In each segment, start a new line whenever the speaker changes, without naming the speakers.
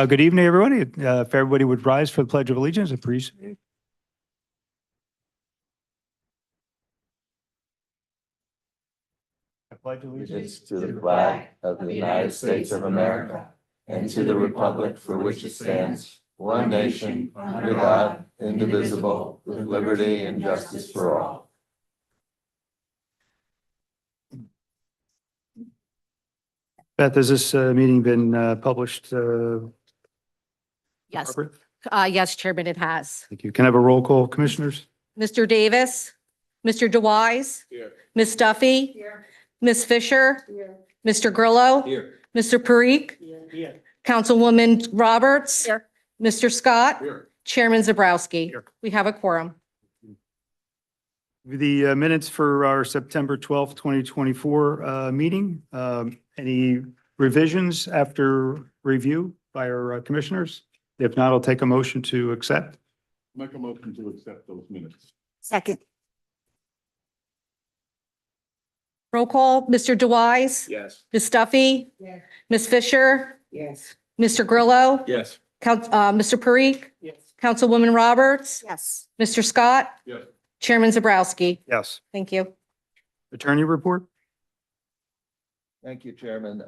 Good evening, everybody. If everybody would rise for the Pledge of Allegiance, I appreciate it. I pledge
Allegiance to the flag of the United States of America and to the republic for which it stands, one nation, under God, indivisible, with liberty and justice for all.
Beth, has this meeting been published?
Yes,
Barbara?
yes, Chairman, it has.
Thank you. Can I have a roll call, commissioners?
Mr. Davis, Mr. DeWise, Ms. Duffy, Ms. Fisher, Mr. Grillo, Mr. Parikh, Councilwoman Roberts, Mr. Scott, Chairman Zabrowski.
Here.
We have a quorum.
The minutes for our September 12th, 2024 meeting. Any revisions after review by our commissioners? If not, I'll take a motion to accept.
Make a motion to accept those minutes.
Second.
Roll call, Mr. DeWise,
Yes.
Ms. Duffy, Ms. Fisher,
Yes.
Mr. Grillo,
Yes.
Mr. Parikh, Councilwoman Roberts,
Yes.
Mr. Scott,
Yes.
Chairman Zabrowski.
Yes.
Thank you.
Attorney report?
Thank you, Chairman.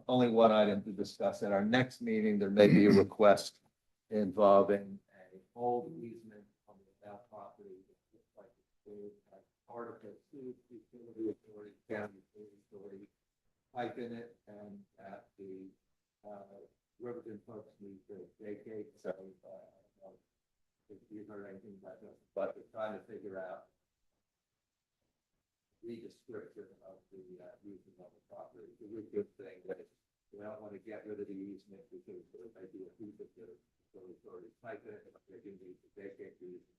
Only one item to discuss. At our next meeting, there may be a request involving a old easement on the back property. Like part of the utility authority, county utility authority, pipe in it, and that the Riverton folks need to vacate. So I don't know if you've heard anything about this, but we're trying to figure out the description of the using of the property. It's a really good thing that we don't want to get rid of the easement because there may be a piece of the authority pipe in it, if they do need to vacate the easement.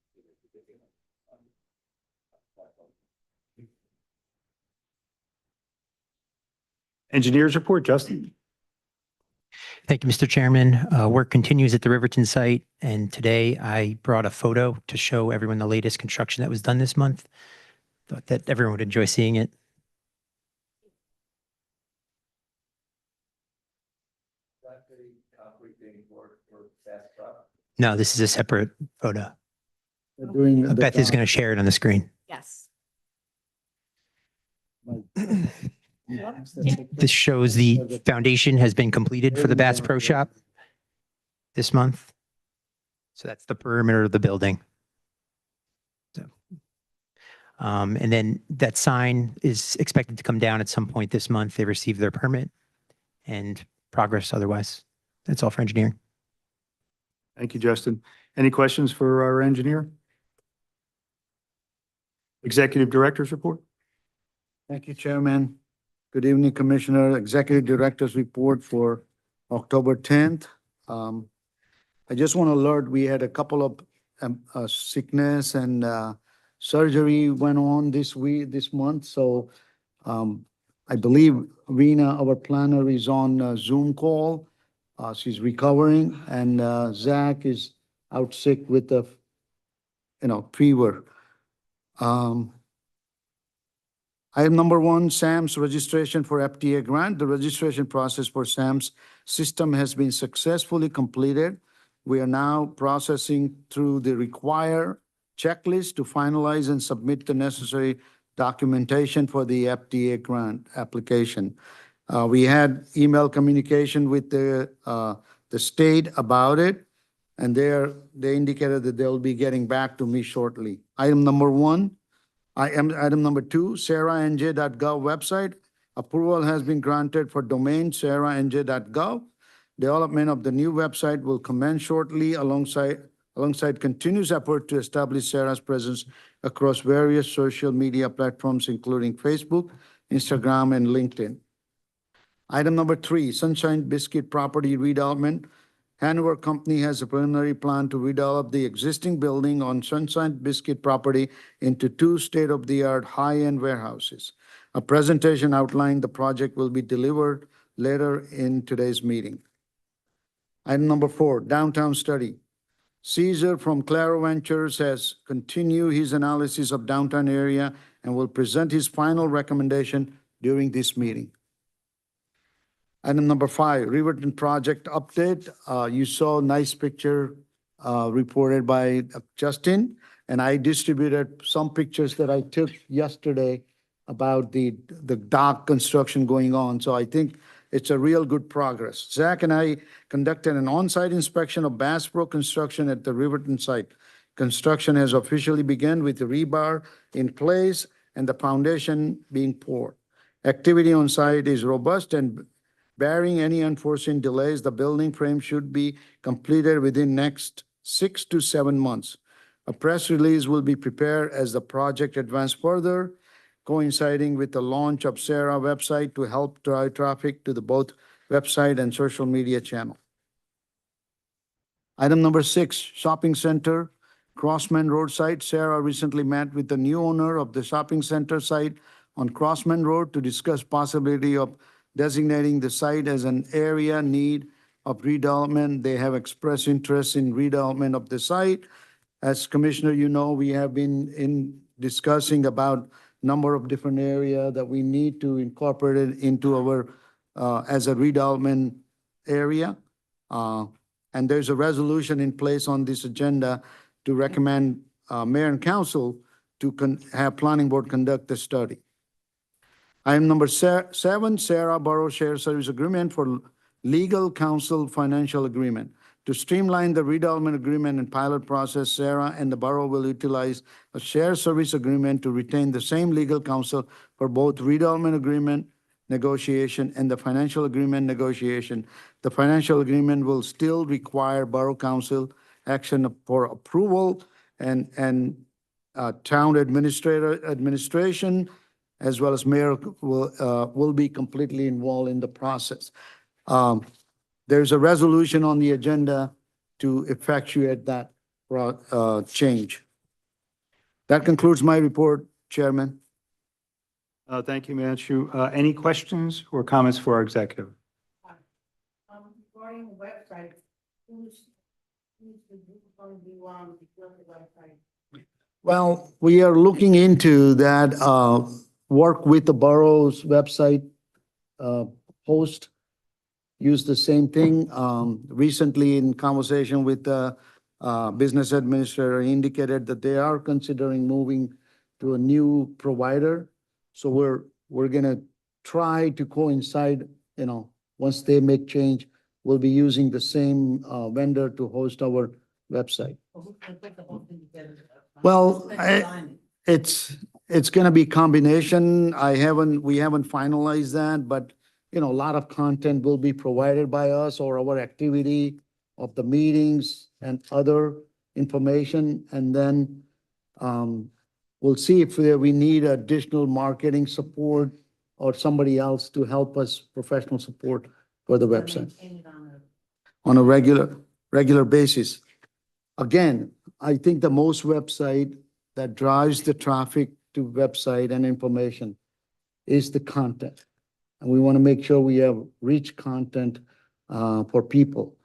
Engineers report, Justin?
Thank you, Mr. Chairman. Work continues at the Riverton site, and today I brought a photo to show everyone the latest construction that was done this month. Thought that everyone would enjoy seeing it. No, this is a separate photo. Beth is going to share it on the screen.
Yes.
This shows the foundation has been completed for the Bass Pro Shop this month. So that's the perimeter of the building. So, and then that sign is expected to come down at some point this month. They received their permit and progress otherwise. That's all for engineering.
Thank you, Justin. Any questions for our engineer? Executive Director's report?
Thank you, Chairman. Good evening, Commissioner. Executive Director's report for October 10th. I just want to alert, we had a couple of sickness and surgery went on this month. So I believe Rena, our planner, is on a Zoom call. She's recovering, and Zach is out sick with a, fever. Item number 1, SAM's registration for FTA grant. The registration process for SAM's system has been successfully completed. We are now processing through the required checklist to finalize and submit the necessary documentation for the FTA grant application. We had email communication with the state about it, and they indicated that they'll be getting back to me shortly. Item number 2, seranj.gov website. Approval has been granted for domain seranj.gov. Development of the new website will commence shortly alongside continuous effort to establish Sera's presence across various social media platforms, including Facebook, Instagram, and LinkedIn. Item number 3, Sunshine Biscuit property redevelopment. Hanover Company has a preliminary plan to redevelop the existing building on Sunshine Biscuit property into 2 state-of-the-art high-end warehouses. A presentation outlining the project will be delivered later in today's meeting. Item number 4, downtown study. Caesar from Claro Ventures has continued his analysis of downtown area and will present his final recommendation during this meeting. Item number 5, Riverton project update. You saw a nice picture reported by Justin, and I distributed some pictures that I took yesterday about the dock construction going on. So I think it's a real good progress. Zach and I conducted an on-site inspection of Bass Pro construction at the Riverton site. Construction has officially begun with the rebar in place and the foundation being poured. Activity on site is robust, and barring any unforeseen delays, the building frame should be completed within next 6 to 7 months. A press release will be prepared as the project advances further, coinciding with the launch of Sera website to help drive traffic to the both website and social media channel. Item number 6, shopping center, Crossman Road site. Sera recently met with the new owner of the shopping center site on Crossman Road to discuss possibility of designating the site as an area need of redevelopment. They have expressed interest in redevelopment of the site. As Commissioner, you know, we have been discussing about number of different area that we need to incorporate it into our, as a redevelopment area. And there's a resolution in place on this agenda to recommend, mayor and council to have planning board conduct the study. Item number 7, Sera Borough Share Service Agreement for Legal Counsel Financial Agreement. To streamline the redevelopment agreement and pilot process, Sera and the borough will utilize a share service agreement to retain the same legal counsel for both redevelopment agreement negotiation and the financial agreement negotiation. The financial agreement will still require borough council action for approval, and town administration, as well as mayor will be completely involved in the process. There's a resolution on the agenda to effectuate that change. That concludes my report, Chairman.
Thank you, Manchu. Any questions or comments for our executive?
Regarding the website, who's going to be to build the website?
Well, we are looking into that, work with the borough's website host. Use the same thing. Recently, in conversation with the business administrator, he indicated that they are considering moving to a new provider. So we're gonna try to coincide, you know, once they make change, we'll be using the same vendor to host our website.
Who's going to put the whole thing together?
Well,
Who's gonna design it?
it's gonna be combination. We haven't finalized that, but you know, a lot of content will be provided by us or our activity of the meetings and other information. And then we'll see if we need additional marketing support or somebody else to help us, professional support for the website
Maintain it
on a regular basis. Again, I think the most website that drives the traffic to website and information is the content. And we want to make sure we have rich content for people.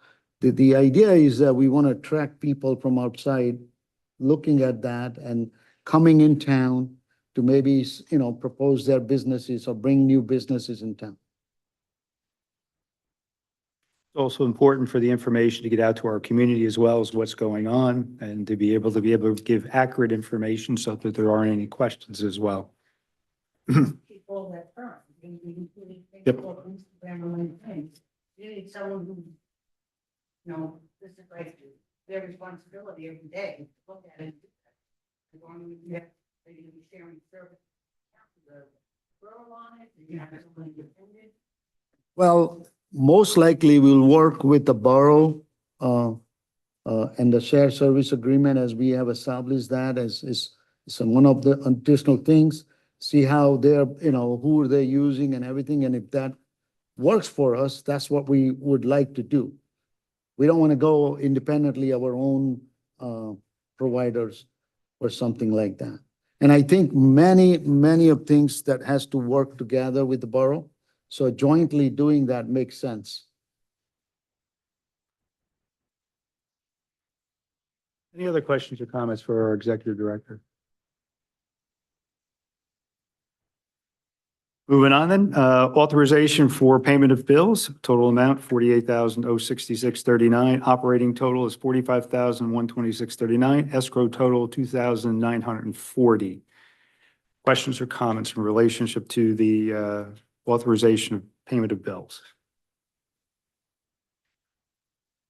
The idea is that we want to attract people from outside looking at that and coming in town to maybe, you know, propose their businesses or bring new businesses in town.
It's also important for the information to get out to our community as well as what's going on, and to be able to give accurate information so that there aren't any questions as well.
Keep all that current.
Yep.
Instagram and things. You need someone who, you know, this is like their responsibility every day, to look at it. As long as you have, they're gonna be sharing service. The borough on it, and you have someone independent.
Well, most likely we'll work with the borough and the shared service agreement, as we have established that as one of the additional things. See how they're, you know, who are they using and everything, and if that works for us, that's what we would like to do. We don't want to go independently our own providers or something like that. And I think many of things that has to work together with the borough. So jointly doing that makes sense.
Any other questions or comments for our executive director? Moving on then, authorization for payment of bills, total amount 48,066.39. Operating total is 45,126.39. Escrow total 2,940. Questions or comments in relationship to the authorization of payment of bills?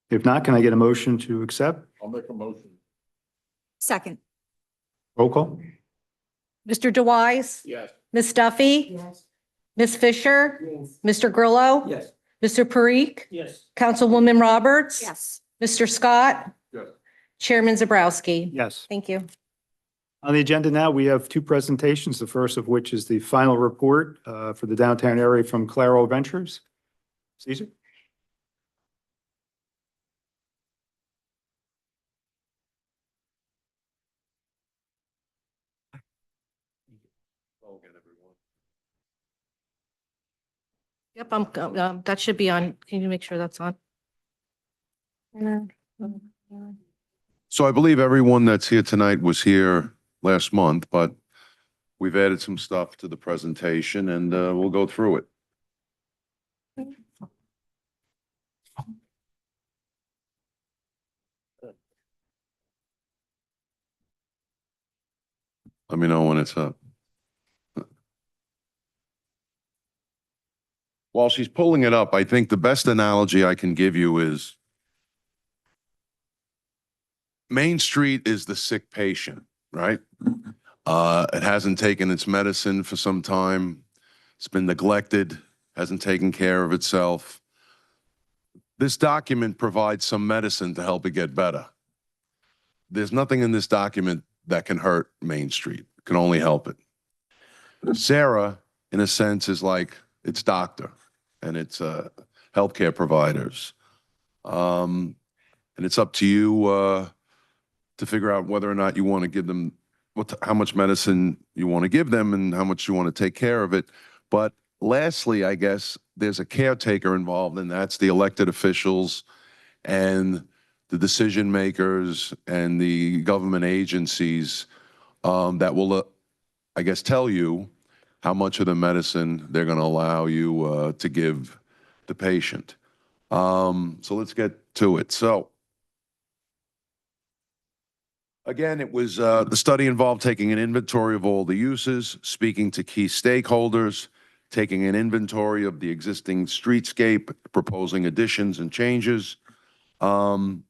If not, can I get a motion to accept?
I'll make a motion.
Second.
Roll call?
Mr. DeWise?
Yes.
Ms. Duffy?
Yes.
Ms. Fisher?
Yes.
Mr. Grillo?
Yes.
Mr. Parikh?
Yes.
Councilwoman Roberts?
Yes.
Mr. Scott?
Yes.
Chairman Zabrowski?
Yes.
Thank you.
On the agenda now, we have two presentations, the first of which is the final report for the downtown area from Claro Ventures. Caesar?
Yep, that should be on. Can you make sure that's on?
So I believe everyone that's here tonight was here last month, but we've added some stuff to the presentation and we'll go through it. Let me know when it's up. While she's pulling it up, I think the best analogy I can give you is Main Street is the sick patient, right? It hasn't taken its medicine for some time. It's been neglected, hasn't taken care of itself. This document provides some medicine to help it get better. There's nothing in this document that can hurt Main Street. It can only help it. Sera, in a sense, is like its doctor and its healthcare providers. And it's up to you to figure out whether or not you want to give them how much medicine you want to give them and how much you want to take care of it. But lastly, I guess there's a caretaker involved, and that's the elected officials and the decision makers and the government agencies that will, I guess, tell you how much of the medicine they're going to allow you to give the patient. So let's get to it. So again, it was the study involved taking an inventory of all the uses, speaking to key stakeholders, taking an inventory of the existing streetscape, proposing additions and changes, and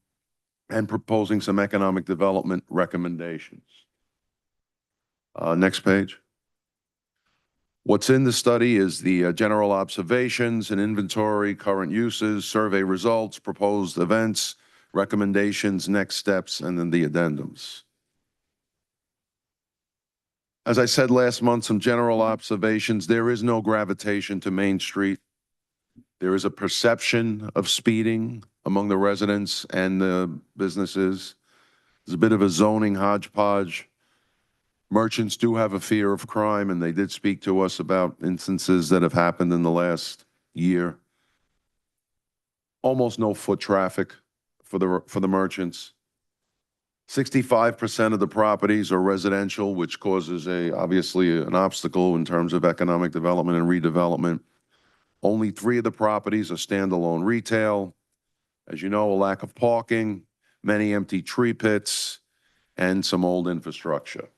proposing some economic development recommendations. Next page. What's in the study is the general observations and inventory, current uses, survey results, proposed events, recommendations, next steps, and then the addendums. As I said last month, some general observations. There is no gravitation to Main Street. There is a perception of speeding among the residents and the businesses. There's a bit of a zoning hodgepodge. Merchants do have a fear of crime, and they did speak to us about instances that have happened in the last year. Almost no foot traffic for the merchants. 65% of the properties are residential, which causes obviously an obstacle in terms of economic development and redevelopment. Only 3 of the properties are standalone retail. As you know, a lack of parking, many empty tree pits, and some old infrastructure.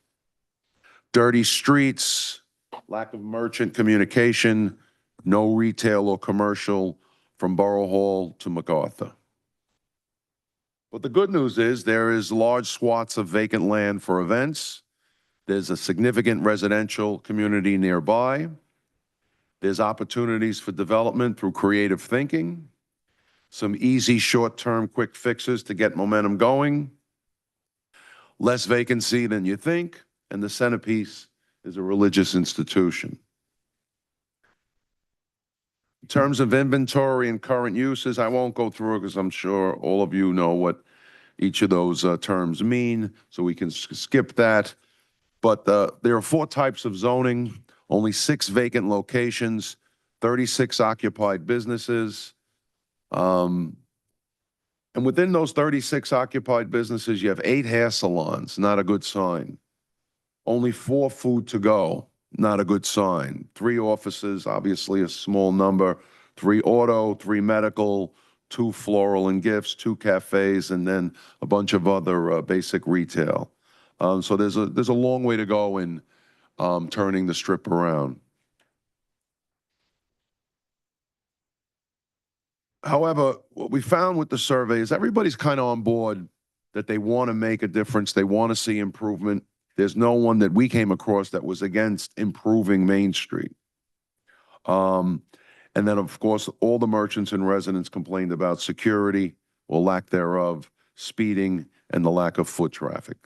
Dirty streets, lack of merchant communication, no retail or commercial from Borough Hall to MacArthur. But the good news is there is large swaths of vacant land for events. There's a significant residential community nearby. There's opportunities for development through creative thinking, some easy short-term quick fixes to get momentum going, less vacancy than you think, and the centerpiece is a religious institution. In terms of inventory and current uses, I won't go through it because I'm sure all of you know what each of those terms mean, so we can skip that. But there are 4 types of zoning, only 6 vacant locations, 36 occupied businesses. And within those 36 occupied businesses, you have 8 hair salons, not a good sign. Only 4 food to go, not a good sign. 3 offices, obviously a small number, 3 auto, 3 medical, 2 floral and gifts, 2 cafes, and then a bunch of other basic retail. So there's a long way to go in turning the strip around. However, what we found with the survey is everybody's kind of on board that they want to make a difference. They want to see improvement. There's no one that we came across that was against improving Main Street. And then, of course, all the merchants and residents complained about security or lack thereof, speeding, and the lack of foot traffic.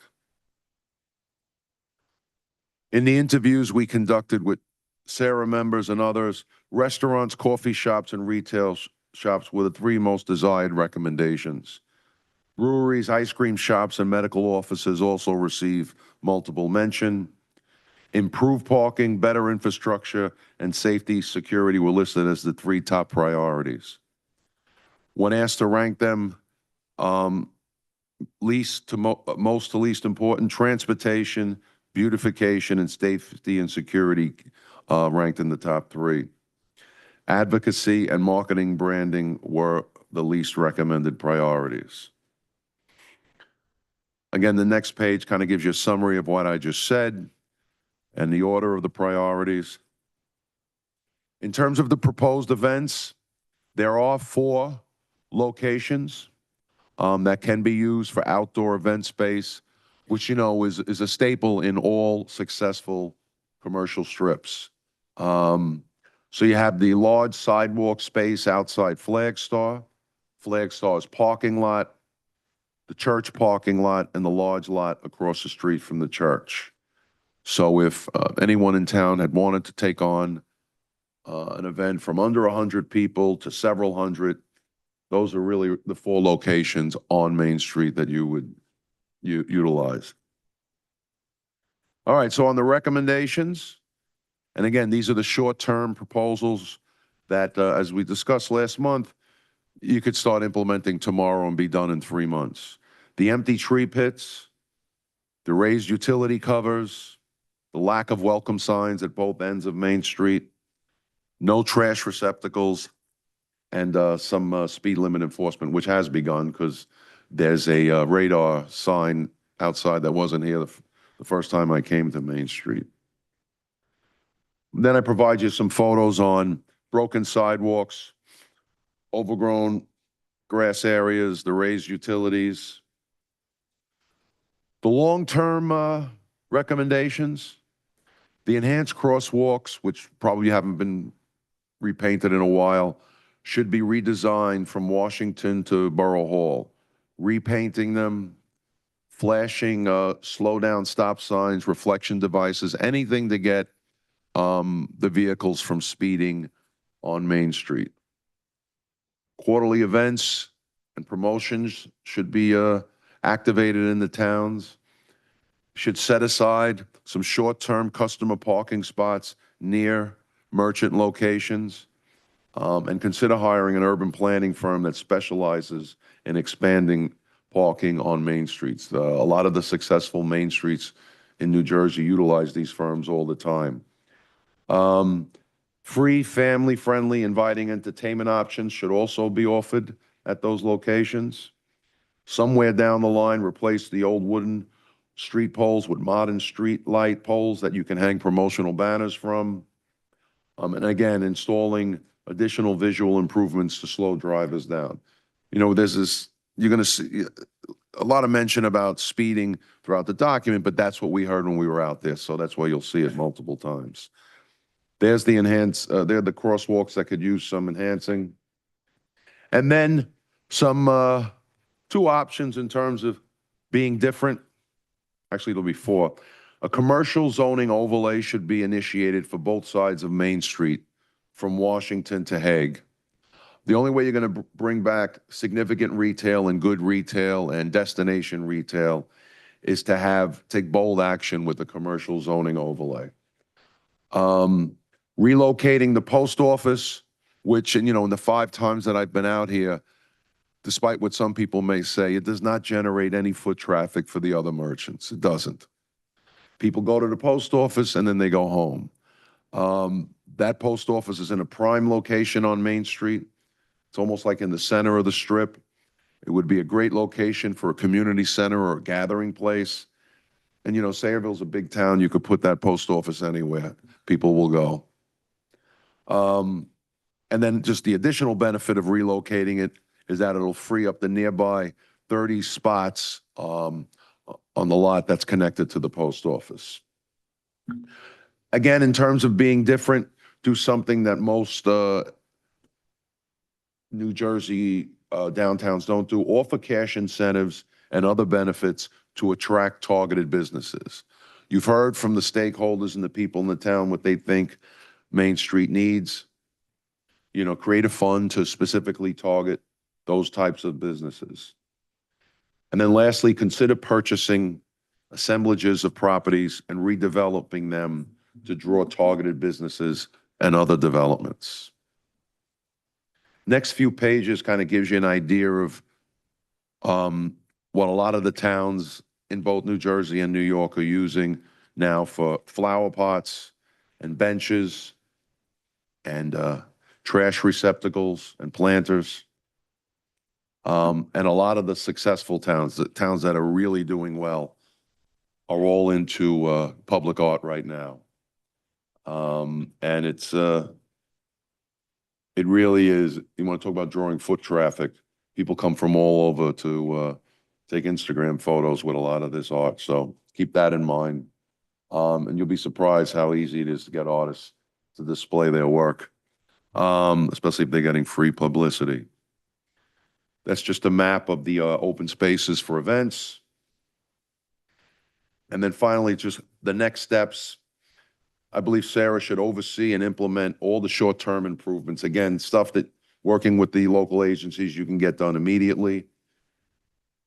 In the interviews we conducted with Sera members and others, restaurants, coffee shops, and retail shops were the 3 most desired recommendations. Breweries, ice cream shops, and medical offices also receive multiple mention. Improved parking, better infrastructure, and safety security were listed as the 3 top priorities. When asked to rank them, least to most to least important, transportation, beautification, and safety and security ranked in the top 3. Advocacy and marketing branding were the least recommended priorities. Again, the next page kind of gives you a summary of what I just said and the order of the priorities. In terms of the proposed events, there are 4 locations that can be used for outdoor event space, which, you know, is a staple in all successful commercial strips. So you have the large sidewalk space outside Flagstar, Flagstar's parking lot, the church parking lot, and the large lot across the street from the church. So if anyone in town had wanted to take on an event from under 100 people to several hundred, those are really the 4 locations on Main Street that you would utilize. All right, so on the recommendations, and again, these are the short-term proposals that, as we discussed last month, you could start implementing tomorrow and be done in 3 months. The empty tree pits, the raised utility covers, the lack of welcome signs at both ends of Main Street, no trash receptacles, and some speed limit enforcement, which has begun because there's a radar sign outside that wasn't here the first time I came to Main Street. Then I provide you some photos on broken sidewalks, overgrown grass areas, the raised utilities. The long-term recommendations, the enhanced crosswalks, which probably haven't been repainted in a while, should be redesigned from Washington to Borough Hall. Repainting them, flashing slow down stop signs, reflection devices, anything to get the vehicles from speeding on Main Street. Quarterly events and promotions should be activated in the towns. Should set aside some short-term customer parking spots near merchant locations, and consider hiring an urban planning firm that specializes in expanding parking on Main Streets. A lot of the successful Main Streets in New Jersey utilize these firms all the time. Free, family-friendly, inviting entertainment options should also be offered at those locations. Somewhere down the line, replace the old wooden street poles with modern street light poles that you can hang promotional banners from. And again, installing additional visual improvements to slow drivers down. You know, there's this, you're going to see a lot of mention about speeding throughout the document, but that's what we heard when we were out there. So that's why you'll see it multiple times. There's the there are the crosswalks that could use some enhancing. And then some 2 options in terms of being different. Actually, there'll be 4. A commercial zoning overlay should be initiated for both sides of Main Street from Washington to Hague. The only way you're going to bring back significant retail and good retail and destination retail is to take bold action with the commercial zoning overlay. Relocating the post office, which, you know, in the 5 times that I've been out here, despite what some people may say, it does not generate any foot traffic for the other merchants. It doesn't. People go to the post office and then they go home. That post office is in a prime location on Main Street. It's almost like in the center of the strip. It would be a great location for a community center or a gathering place. And, you know, Sayreville's a big town. You could put that post office anywhere. People will go. And then just the additional benefit of relocating it is that it'll free up the nearby 30 spots on the lot that's connected to the post office. Again, in terms of being different, do something that most New Jersey downtowns don't do. Offer cash incentives and other benefits to attract targeted businesses. You've heard from the stakeholders and the people in the town what they think Main Street needs. You know, create a fund to specifically target those types of businesses. And then lastly, consider purchasing assemblages of properties and redeveloping them to draw targeted businesses and other developments. Next few pages kind of gives you an idea of what a lot of the towns in both New Jersey and New York are using now for flower pots and benches and trash receptacles and planters. And a lot of the successful towns, the towns that are really doing well, are all into public art right now. And it really is, you want to talk about drawing foot traffic, people come from all over to take Instagram photos with a lot of this art. So keep that in mind. And you'll be surprised how easy it is to get artists to display their work, especially if they're getting free publicity. That's just a map of the open spaces for events. And then finally, just the next steps. I believe Sera should oversee and implement all the short-term improvements. Again, stuff that working with the local agencies you can get done immediately.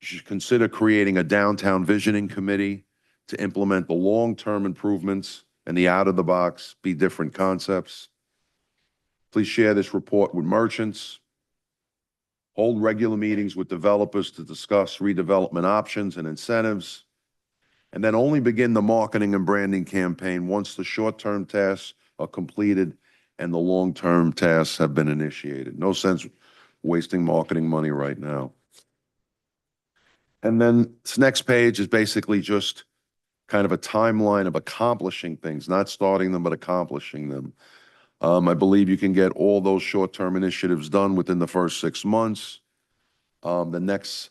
You should consider creating a downtown visioning committee to implement the long-term improvements and the out-of-the-box, be different concepts. Please share this report with merchants. Hold regular meetings with developers to discuss redevelopment options and incentives. And then only begin the marketing and branding campaign once the short-term tasks are completed and the long-term tasks have been initiated. No sense wasting marketing money right now. And then this next page is basically just kind of a timeline of accomplishing things, not starting them, but accomplishing them. I believe you can get all those short-term initiatives done within the first 6 months. The next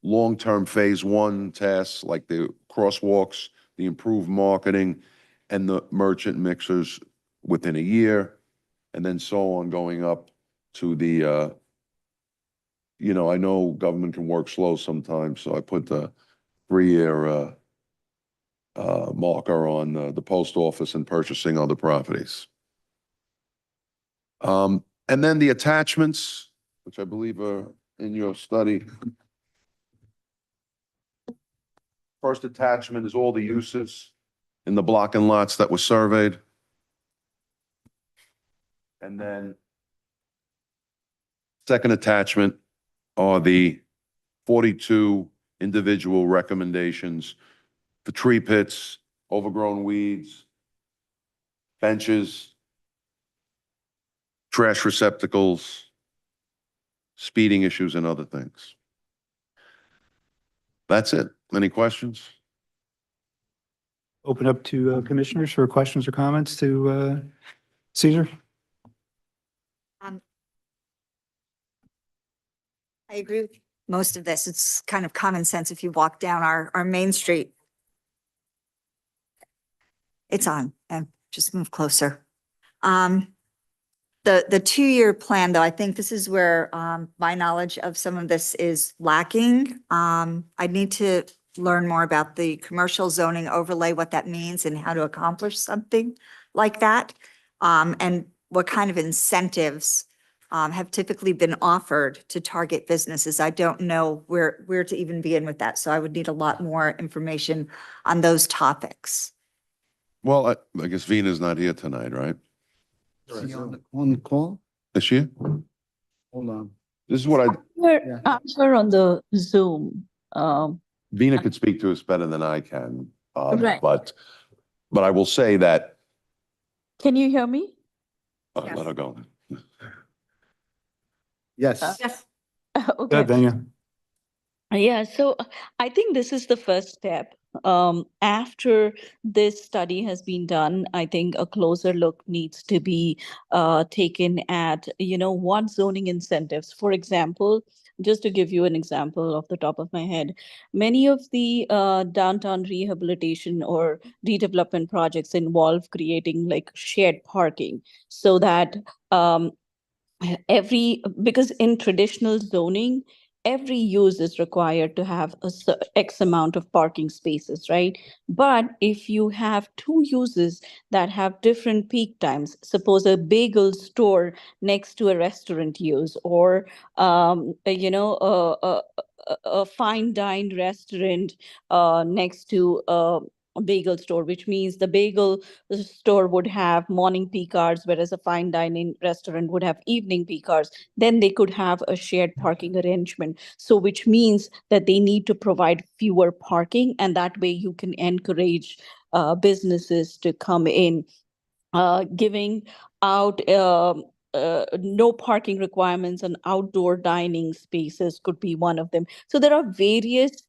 long-term phase one tasks like the crosswalks, the improved marketing, and the merchant mixers within a year, and then so on going up to the, you know, I know government can work slow sometimes, so I put the 3-year marker on the post office and purchasing other properties. And then the attachments, which I believe are in your study. First attachment is all the uses in the block and lots that were surveyed. And then second attachment are the 42 individual recommendations for tree pits, overgrown weeds, benches, trash receptacles, speeding issues, and other things. That's it. Any questions?
Open up to commissioners for questions or comments to Caesar.
I agree with most of this. It's kind of common sense if you walk down our main street. It's on, and just move closer. The 2-year plan, though, I think this is where my knowledge of some of this is lacking. I need to learn more about the commercial zoning overlay, what that means and how to accomplish something like that. And what kind of incentives have typically been offered to target businesses. I don't know where to even begin with that. So I would need a lot more information on those topics.
Well, I guess Vina's not here tonight, right?
Is he on the call?
Is she?
Hold on.
This is what
Yeah.
I'm here on the Zoom.
Vina could speak to us better than I can.
Right.
But I will say that
Can you hear me?
Yes.
Let her go.
Yes.
Yes.
Go
Okay.
ahead, Vanya.
Yeah, so I think this is the first step. After this study has been done, I think a closer look needs to be taken at, what zoning incentives. For example, just to give you an example off the top of my head, many of the downtown rehabilitation or redevelopment projects involve creating like shared parking so that um, because in traditional zoning every use is required to have x amount of parking spaces, right? But if you have two uses that have different peak times, suppose a bagel store next to a restaurant use, or a fine dine restaurant next to a bagel store, which means the bagel store would have morning peak hours, whereas a fine dining restaurant would have evening peak hours, then they could have a shared parking arrangement. So, which means that they need to provide fewer parking, and that way you can encourage businesses to come in. Giving out no parking requirements on outdoor dining spaces could be one of them. So there are various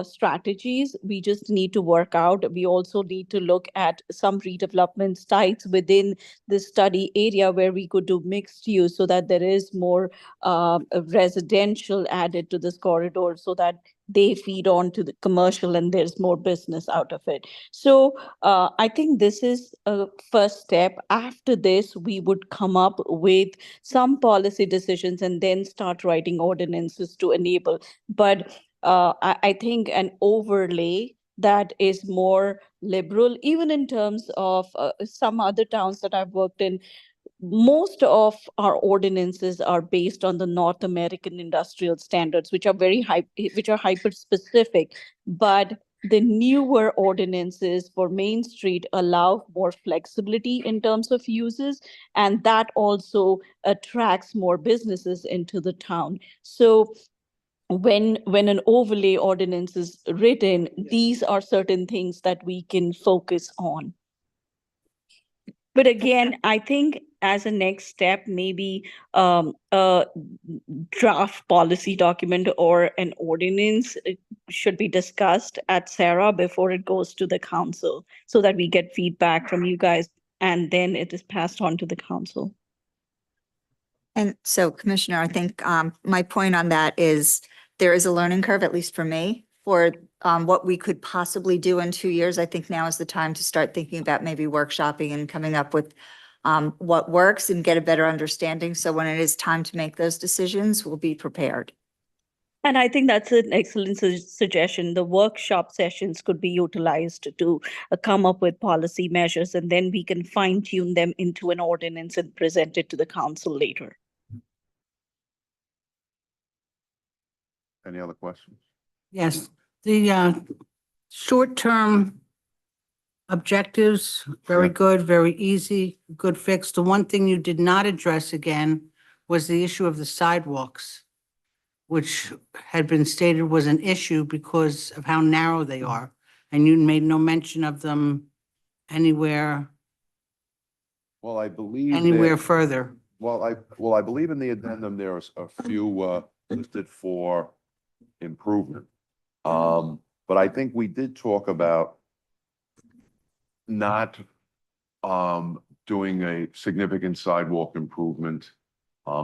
strategies we just need to work out. We also need to look at some redevelopment sites within the study area where we could do mixed use so that there is more residential added to this corridor so that they feed on to the commercial and there's more business out of it. So I think this is a first step. After this, we would come up with some policy decisions and then start writing ordinances to enable. But I think an overlay that is more liberal, even in terms of some other towns that I've worked in, most of our ordinances are based on the North American industrial standards, which are which are hyper specific. But the newer ordinances for Main Street allow more flexibility in terms of uses, and that also attracts more businesses into the town. So when an overlay ordinance is written, these are certain things that we can focus on. But again, I think as a next step, maybe a draft policy document or an ordinance should be discussed at Sera before it goes to the council so that we get feedback from you guys and then it is passed on to the council.
And so, Commissioner, I think my point on that is there is a learning curve, at least for me, for what we could possibly do in 2 years. I think now is the time to start thinking about maybe workshopping and coming up with what works and get a better understanding. So when it is time to make those decisions, we'll be prepared.
And I think that's an excellent suggestion. The workshop sessions could be utilized to come up with policy measures, and then we can fine tune them into an ordinance and present it to the council later.
Any other questions?
Yes, the short-term objectives, very
Yeah.
good, very easy, good fix. The one thing you did not address again was the issue of the sidewalks, which had been stated was an issue because of how narrow they are. And you made no mention of them anywhere
Well, I believe.
further.
Well, I believe in the addendum, there's a few listed for improvement. But I think we did talk about not doing a significant sidewalk improvement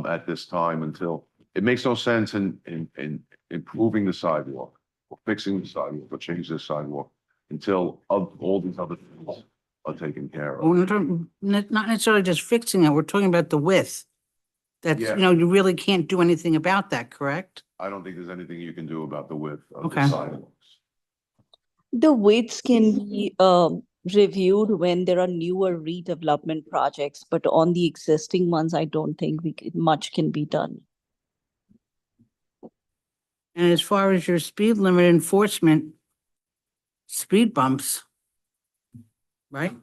at this time until, it makes no sense in improving the sidewalk or fixing the sidewalk or changing the sidewalk until all these other things are taken care of.
We're not necessarily just fixing it, we're talking about the width. That's,
Yeah.
you really can't do anything about that, correct?
I don't think there's anything you can do about the width of
Okay.
the sidewalks.
The widths can be reviewed when there are newer redevelopment projects, but on the existing ones, I don't think much can be done.
And as far as your speed limit enforcement, speed bumps, right?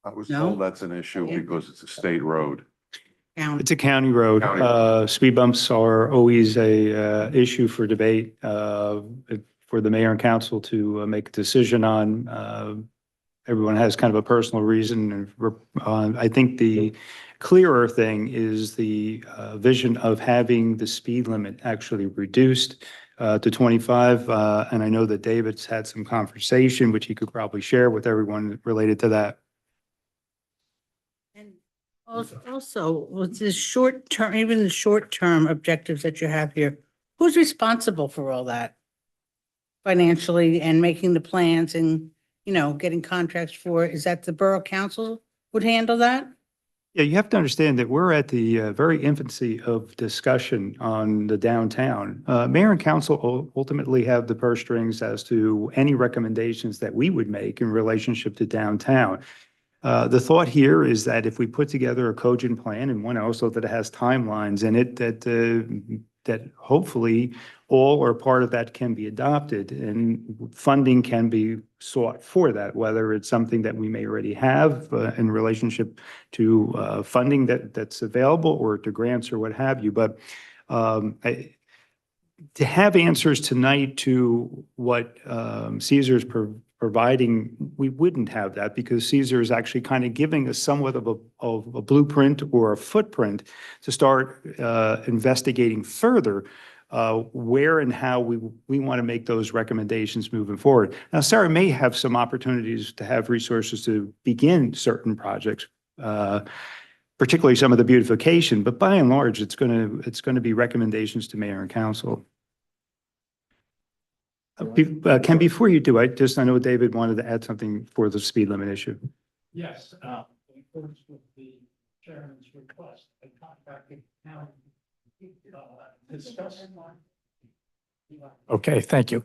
I was
No?
told that's an issue because it's a state road.
Count.
It's a county road.
County road.
Speed bumps are always a issue for debate for the mayor and council to make a decision on. everyone has kind of a personal reason. And I think the clearer thing is the vision of having the speed limit actually reduced to 25. And I know that David's had some conversation, which he could probably share with everyone related to that.
And also, with the short term, even the short term objectives that you have here, who's responsible for all that? Financially and making the plans and, getting contracts for, is that the borough council would handle that?
Yeah, you have to understand that we're at the very infancy of discussion on the downtown. Mayor and council ultimately have the purse strings as to any recommendations that we would make in relationship to downtown. The thought here is that if we put together a cogent plan and one also that has timelines in it, that hopefully all or part of that can be adopted and funding can be sought for that, whether it's something that we may already have in relationship to funding that's available or to grants or what have you. But to have answers tonight to what Caesar's providing, we wouldn't have that because Caesar is actually kind of giving us somewhat of a blueprint or a footprint to start investigating further where and how we want to make those recommendations moving forward. Now, Sera may have some opportunities to have resources to begin certain projects, particularly some of the beautification, but by and large, it's going to be recommendations to mayor and council. Ken, before you do, I know David wanted to add something for the speed limit issue.
Yes, in accordance with the chairman's request, I contacted county. Discuss. Okay, thank you.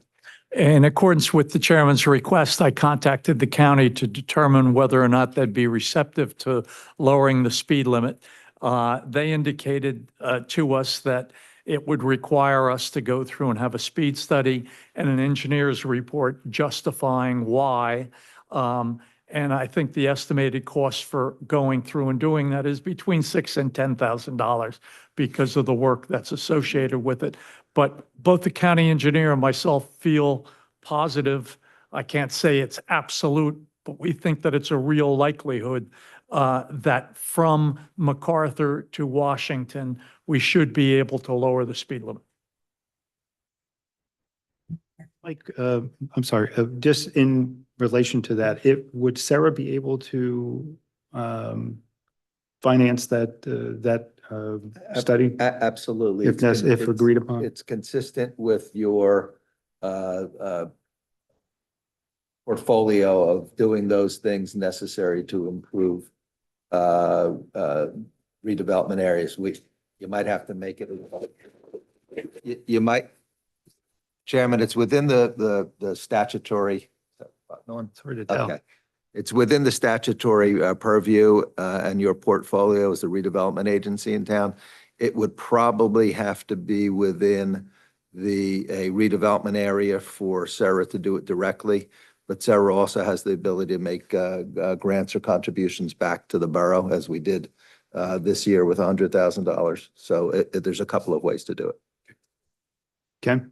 In accordance with the chairman's request, I contacted the county to determine whether or not they'd be receptive to lowering the speed limit. They indicated to us that it would require us to go through and have a speed study and an engineer's report justifying why. And I think the estimated cost for going through and doing that is between $6,000 and $10,000 because of the work that's associated with it. But both the county engineer and myself feel positive. I can't say it's absolute, but we think that it's a real likelihood that from MacArthur to Washington, we should be able to lower the speed limit.
Like, I'm sorry, just in relation to that, would Sera be able to finance that study?
Absolutely.
If agreed upon?
It's consistent with your portfolio of doing those things necessary to improve redevelopment areas. You might have to make it. You might, Chairman, it's within the statutory.
It's hard to tell.
Okay. It's within the statutory purview and your portfolio as a redevelopment agency in town. It would probably have to be within a redevelopment area for Sera to do it directly. But Sera also has the ability to make grants or contributions back to the borough as we did this year with $100,000. So there's a couple of ways to do it.
Ken?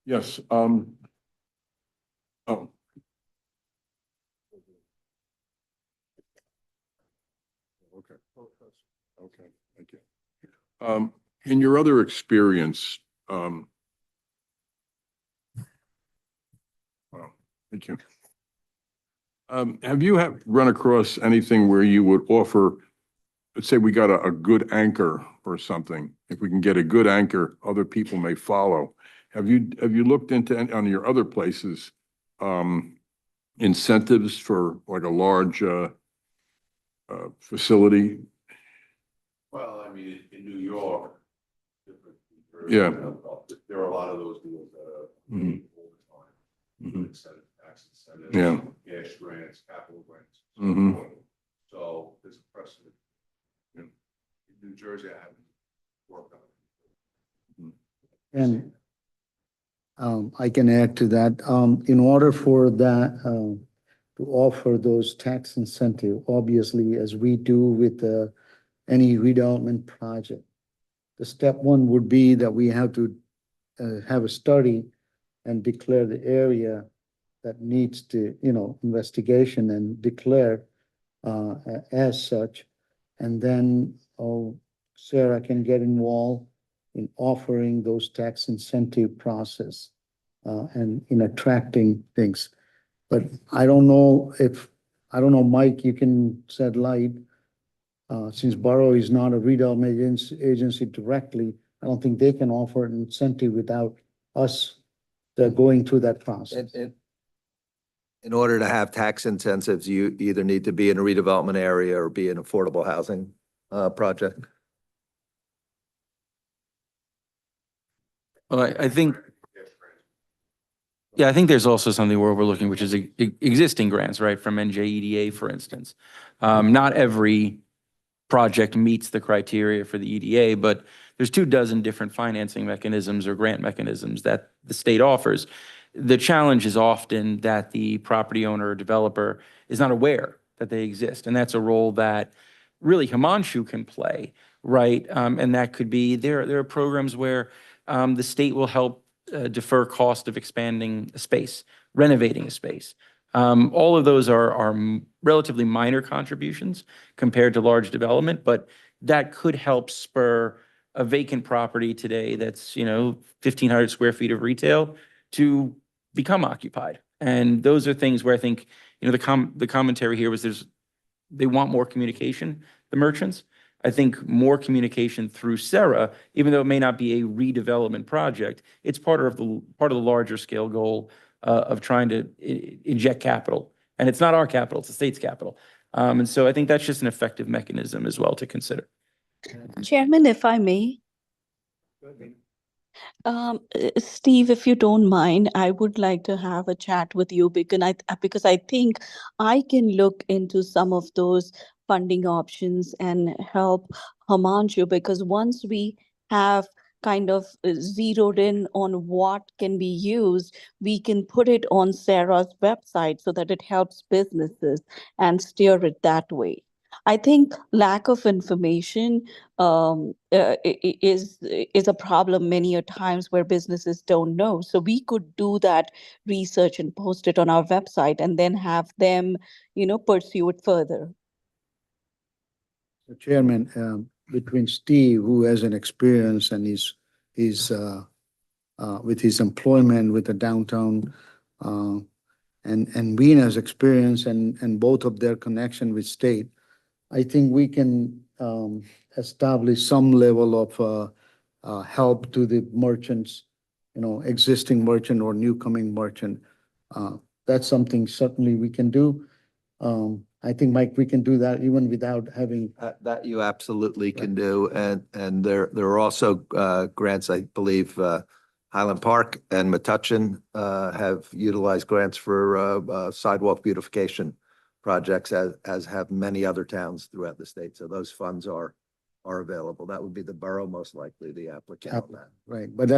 Yes, oh. Okay, thank you. In your other experience, well, thank you. Have you run across anything where you would offer, let's say we got a good anchor or something, if we can get a good anchor, other people may follow. Have you looked into on your other places, incentives for like a large facility?
Well, I mean, in New York.
Yeah.
There are a lot of those deals that are
Mhm.
all the time.
Mhm.
Incentive, tax incentives.
Yeah.
Cash grants, capital grants.
Mhm.
So there's a precedent. In New Jersey, I haven't worked on it.
And I can add to that. In order for that, to offer those tax incentive, obviously, as we do with any redevelopment project, the step one would be that we have to have a study and declare the area that needs to, investigation and declared as such. And then Sarah can get involved in offering those tax incentive process and in attracting things. But I don't know, Mike, you can shed light. Since Borough is not a redevelopment agency directly, I don't think they can offer an incentive without us going through that process.
In order to have tax incentives, you either need to be in a redevelopment area or be an affordable housing project.
Well, I think, yeah, I think there's also something we're overlooking, which is existing grants, right, from NJEDA, for instance. Not every project meets the criteria for the EDA, but there's 24 different financing mechanisms or grant mechanisms that the state offers. The challenge is often that the property owner or developer is not aware that they exist, and that's a role that really Himanshu can play, right? And that could be, there are programs where the state will help defer cost of expanding a space, renovating a space. All of those are relatively minor contributions compared to large development, but that could help spur a vacant property today that's, 1,500 square feet of retail to become occupied. And those are things where I think, the commentary here was they want more communication, the merchants. I think more communication through Sera, even though it may not be a redevelopment project, it's part of the larger scale goal of trying to inject capital. And it's not our capital, it's the state's capital. And so I think that's just an effective mechanism as well to consider.
Chairman, if I may. Steve, if you don't mind, I would like to have a chat with you because I think I can look into some of those funding options and help Himanshu, because once we have kind of zeroed in on what can be used, we can put it on Sarah's website so that it helps businesses and steer it that way. I think lack of information is a problem many a times where businesses don't know. So we could do that research and post it on our website and then have them, pursue it further.
Chairman, between Steve, who has an experience and is with his employment with the downtown, and Weena's experience and both of their connection with state, I think we can establish some level of help to the merchants, existing merchant or new coming merchant. That's something certainly we can do. I think, Mike, we can do that even without having.
That you absolutely can do. And there are also grants, I believe, Highland Park and Metuchen have utilized grants for sidewalk beautification projects, as have many other towns throughout the state. So those funds are available. That would be the borough, most likely the applicant on that.
Right, but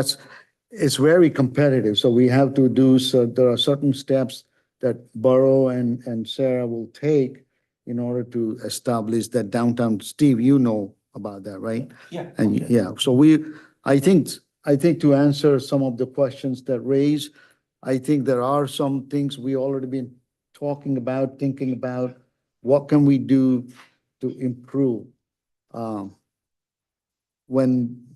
it's very competitive. So we have to do, so there are certain steps that Borough and Sarah will take in order to establish that downtown. Steve, you know about that, right?
Yeah.
And yeah, so I think to answer some of the questions that raised, I think there are some things we already been talking about, thinking about, what can we do to improve? When,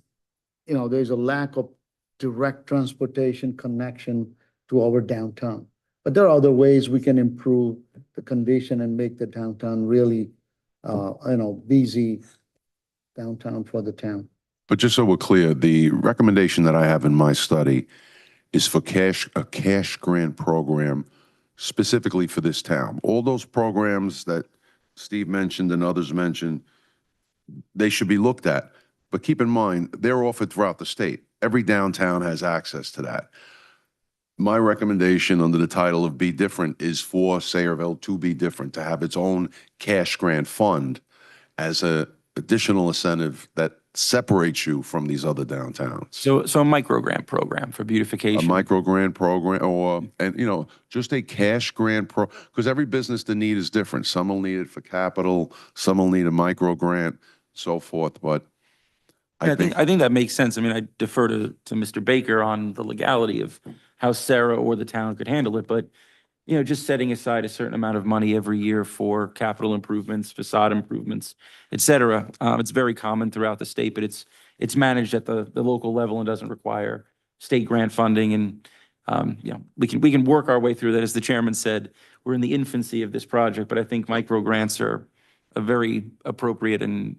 there's a lack of direct transportation connection to our downtown. But there are other ways we can improve the condition and make the downtown really, busy downtown for the town.
But just so we're clear, the recommendation that I have in my study is for a cash grant program specifically for this town. All those programs that Steve mentioned and others mentioned, they should be looked at. But keep in mind, they're offered throughout the state. Every downtown has access to that. My recommendation under the title of Be Different is for Sayreville to be different, to have its own cash grant fund as an additional incentive that separates you from these other downtowns.
So a micro grant program for
A
beautification.
micro grant program, or, just a cash grant because every business, the need is different. Some will need it for capital, some will need a micro grant, so forth, but
I think that makes sense. I mean, I defer to Mr. Baker on the legality of how Sarah or the town could handle it, but just setting aside a certain amount of money every year for capital improvements, facade improvements, et cetera. It's very common throughout the state, but it's managed at the local level and doesn't require state grant funding. And, we can work our way through that. As the chairman said, we're in the infancy of this project, but I think micro grants are a very appropriate and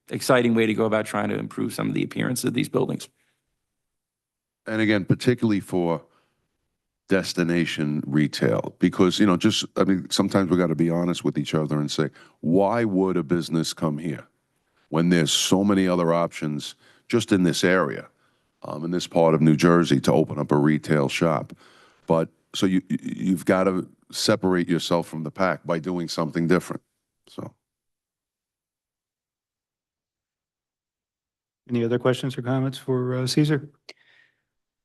exciting way to go about trying to improve some of the appearance of these buildings.
And again, particularly for destination retail, because, I mean, sometimes we got to be honest with each other and say, why would a business come here when there's so many other options just in this area, in this part of New Jersey, to open up a retail shop? But so you've got to separate yourself from the pack by doing something different. So.
Any other questions or comments for Caesar?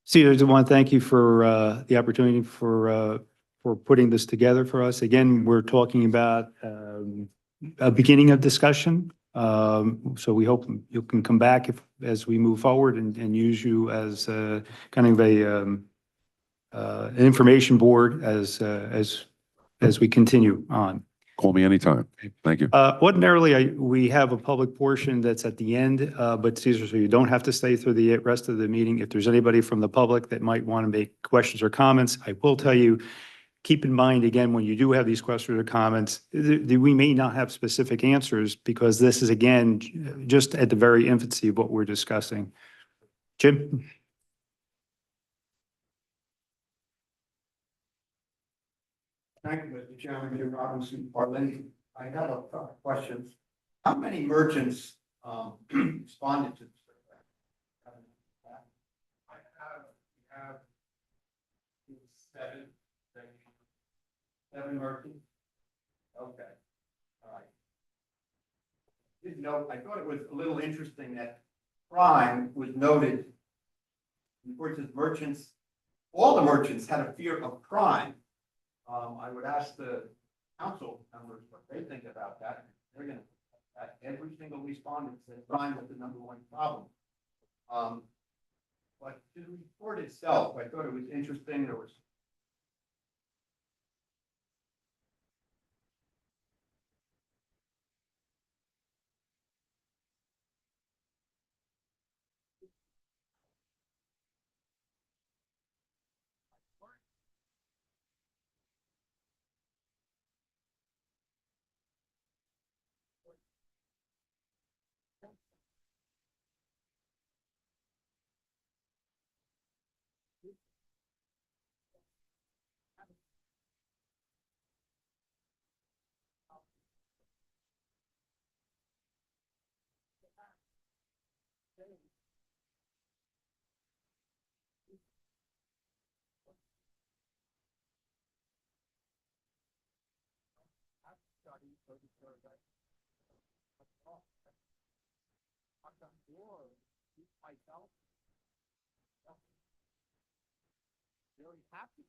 Caesar, I want to thank you for the opportunity for putting this together for us. Again, we're talking about a beginning of discussion. So we hope you can come back as we move forward and use you as kind of an information board as we continue on.
Call me anytime. Thank you.
Ordinarily, we have a public portion that's at the end, but Caesar, so you don't have to stay through the rest of the meeting. If there's anybody from the public that might want to make questions or comments, I will tell you, keep in mind, again, when you do have these questions or comments, we may not have specific answers because this is, again, just at the very infancy of what we're discussing. Jim?
Thank you, Mr. Chairman, Jim Robinson, Parlin. I have a question. How many merchants responded to this? I have seven merchants. Okay, all right. Didn't know, I thought it was a little interesting that crime was noted. Of course, as merchants, all the merchants had a fear of crime. I would ask the council members what they think about that. They're gonna, every single respondent said crime was the number one problem. But to the report itself, I thought it was interesting. There was very happy.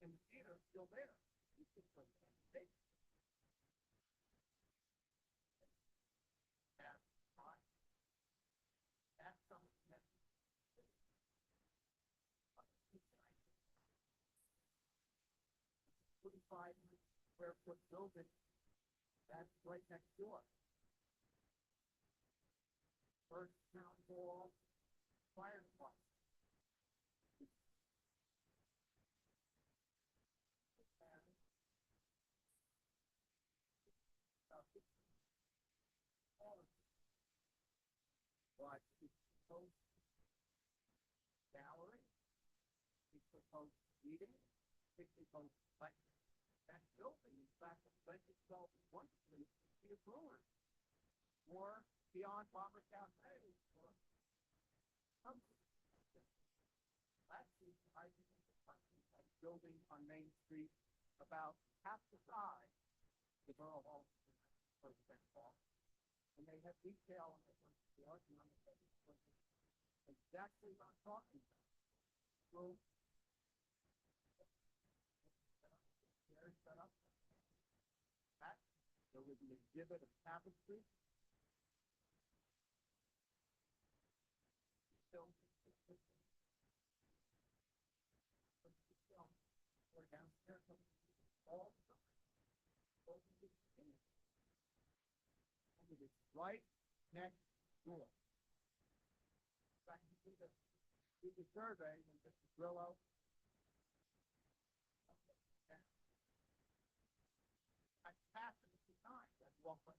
And the theater is still there. Square foot building that's right next door. First town hall, fire department. But it's supposed gallery, it's supposed meeting, it's supposed that building, in fact, lent itself wonderfully to be a brewery or beyond Bomber Cafe or something. That's the idea of building on Main Street about half the size the Borough Hall first been called. And they have detail on the argument on the exactly what I'm talking about. So, set up. There was an exhibit of tapestry. Right next door. Do the survey and just drill out. I passed it 2 times, that's 1.5. 1.5.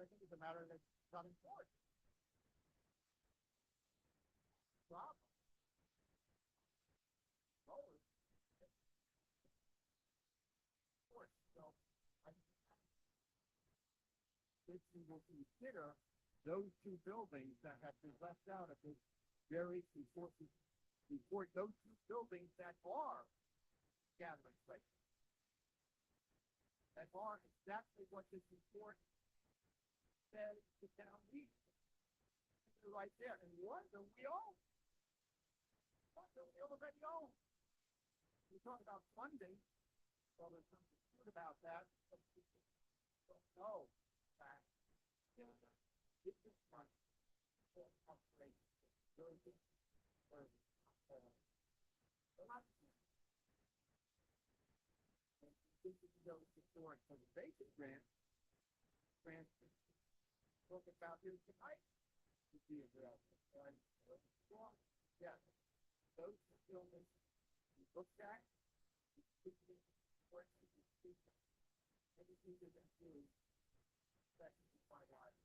I think it's a matter that's not important. Problem. So I think we will consider those 2 buildings that have been left out of this very important report, those 2 buildings that are gathering places. That are exactly what this report says the town needs. They're right there. And one that we own. One that we already own. We talk about funding. Well, there's something good about that. But people don't know that this is money for upgrade. Very good. A lot of money. And this is those historic conservation grants. Talk about here tonight. To be available. And yeah, those buildings we looked at. Everything that they do, that is my life.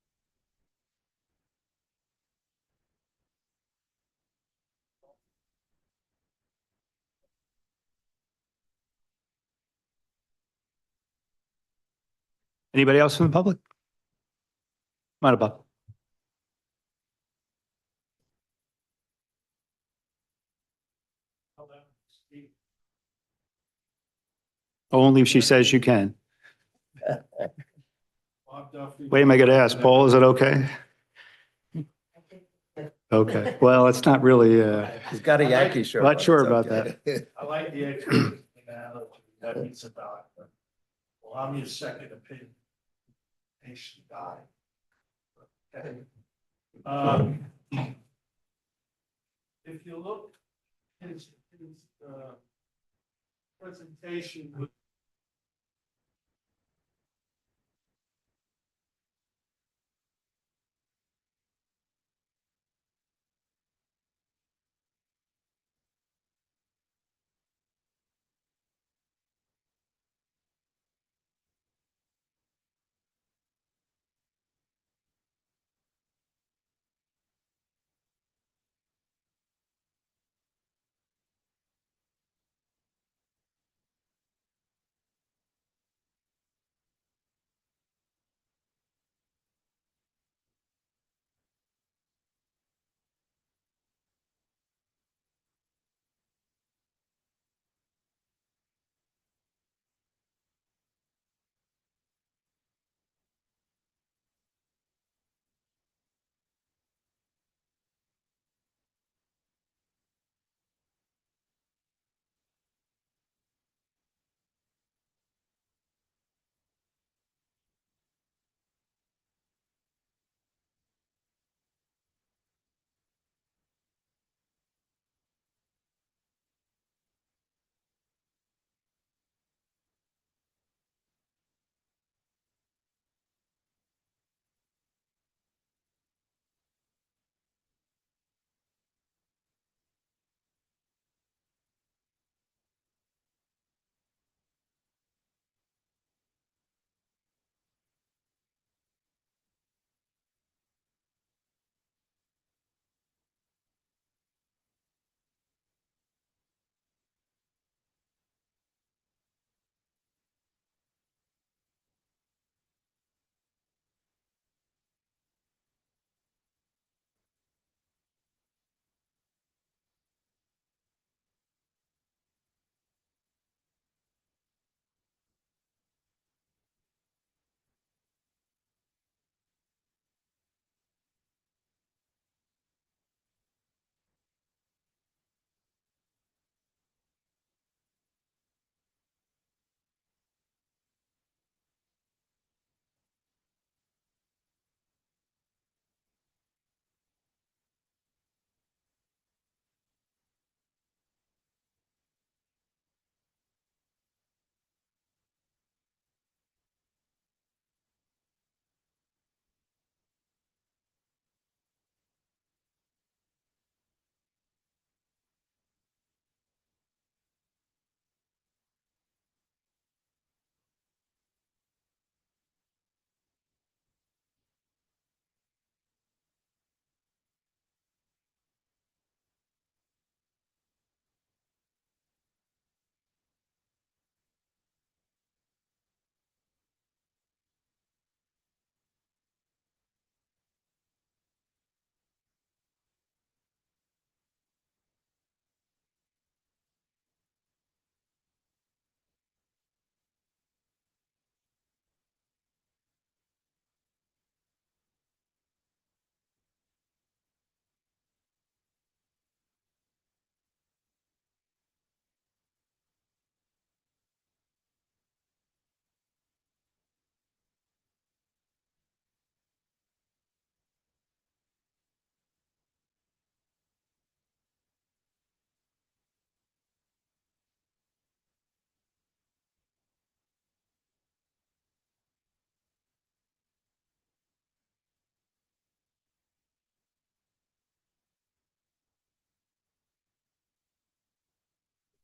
Anybody else from the public? Come on above. Only if she says you can. Wait, am I going to ask Paul, is it okay? Okay, well, it's not really,
He's got a Yankee shirt.
not
on,
sure
it's
about
okay.
that.
I like the expert analogy that means a doctor. Well, I'm your second opinion. Patient died. Okay. If you look at his presentation with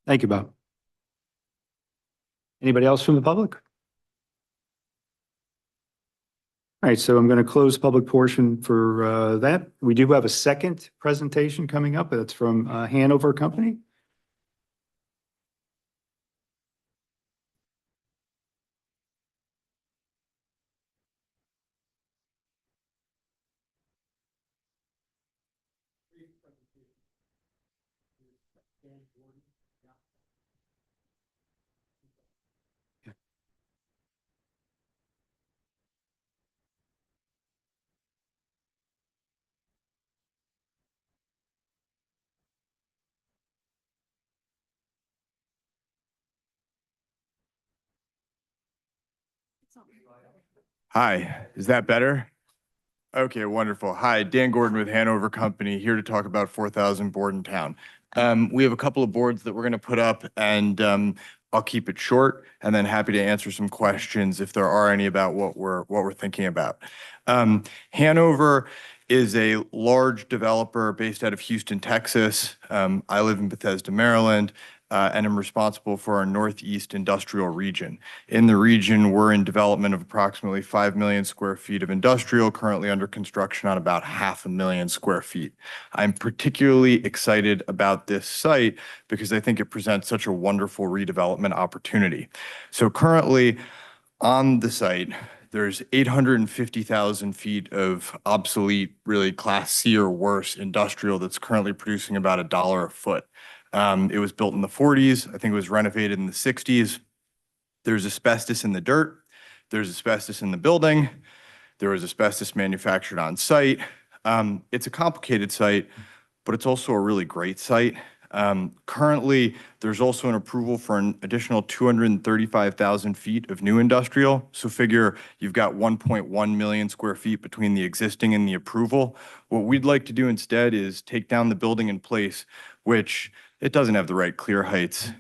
Thank you, Bob. Anybody else from the public? All right, so I'm going to close public portion for that. We do have a second presentation coming up. That's from Hanover Company.
Hi, is that better? Okay, wonderful. Hi, Dan Gordon with Hanover Company, here to talk about 4,000 Bordentown. We have a couple of boards that we're going to put up, and I'll keep it short, and then happy to answer some questions if there are any about what we're thinking about. Hanover is a large developer based out of Houston, Texas. I live in Bethesda, Maryland. And I'm responsible for our Northeast industrial region. In the region, we're in development of approximately 5 million square feet of industrial, currently under construction on about 500,000 square feet. I'm particularly excited about this site because I think it presents such a wonderful redevelopment opportunity. So currently on the site, there's 850,000 feet of obsolete, really Class C or worse industrial that's currently producing about $1 a foot. It was built in the 40s. I think it was renovated in the 60s. There's asbestos in the dirt. There's asbestos in the building. There was asbestos manufactured on site. It's a complicated site, but it's also a really great site. Currently, there's also an approval for an additional 235,000 feet of new industrial. So figure you've got 1.1 million square feet between the existing and the approval. What we'd like to do instead is take down the building in place, which it doesn't have the right clear heights.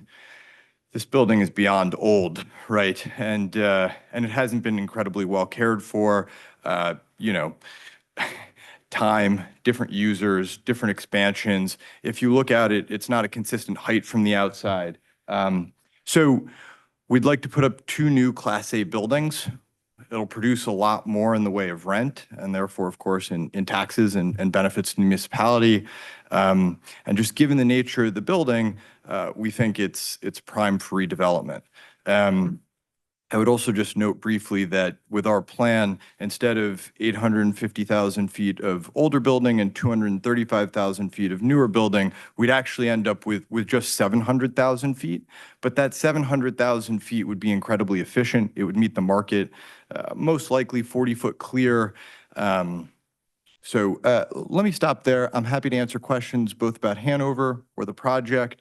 This building is beyond old, right? And it hasn't been incredibly well cared for. You know, time, different users, different expansions. If you look at it, it's not a consistent height from the outside. So we'd like to put up 2 new Class A buildings. It'll produce a lot more in the way of rent and therefore, of course, in taxes and benefits to the municipality. And just given the nature of the building, we think it's prime for redevelopment. I would also just note briefly that with our plan, instead of 850,000 feet of older building and 235,000 feet of newer building, we'd actually end up with just 700,000 feet. But that 700,000 feet would be incredibly efficient. It would meet the market, most likely 40-foot clear. So let me stop there. I'm happy to answer questions both about Hanover or the project.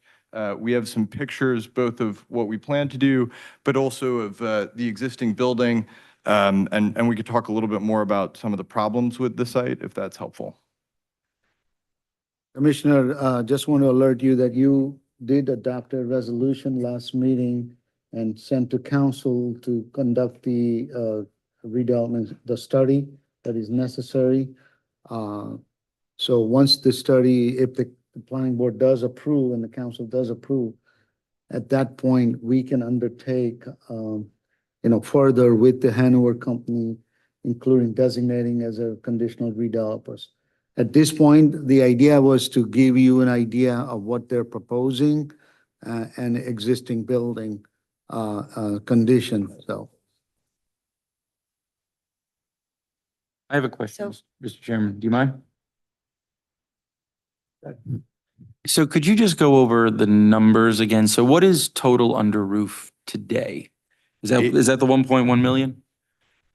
We have some pictures both of what we plan to do, but also of the existing building. And we could talk a little bit more about some of the problems with the site, if that's helpful.
Commissioner, just want to alert you that you did adopt a resolution last meeting and sent to council to conduct the redevelopment, the study that is necessary. So once the study, if the planning board does approve and the council does approve, at that point, we can undertake, further with the Hanover Company, including designating as a conditional redevelopers. At this point, the idea was to give you an idea of what they're proposing and existing building condition, so.
I have a question, Mr. Chairman. Do you mind? So could you just go over the numbers again? So what is total under roof today? Is that the 1.1 million?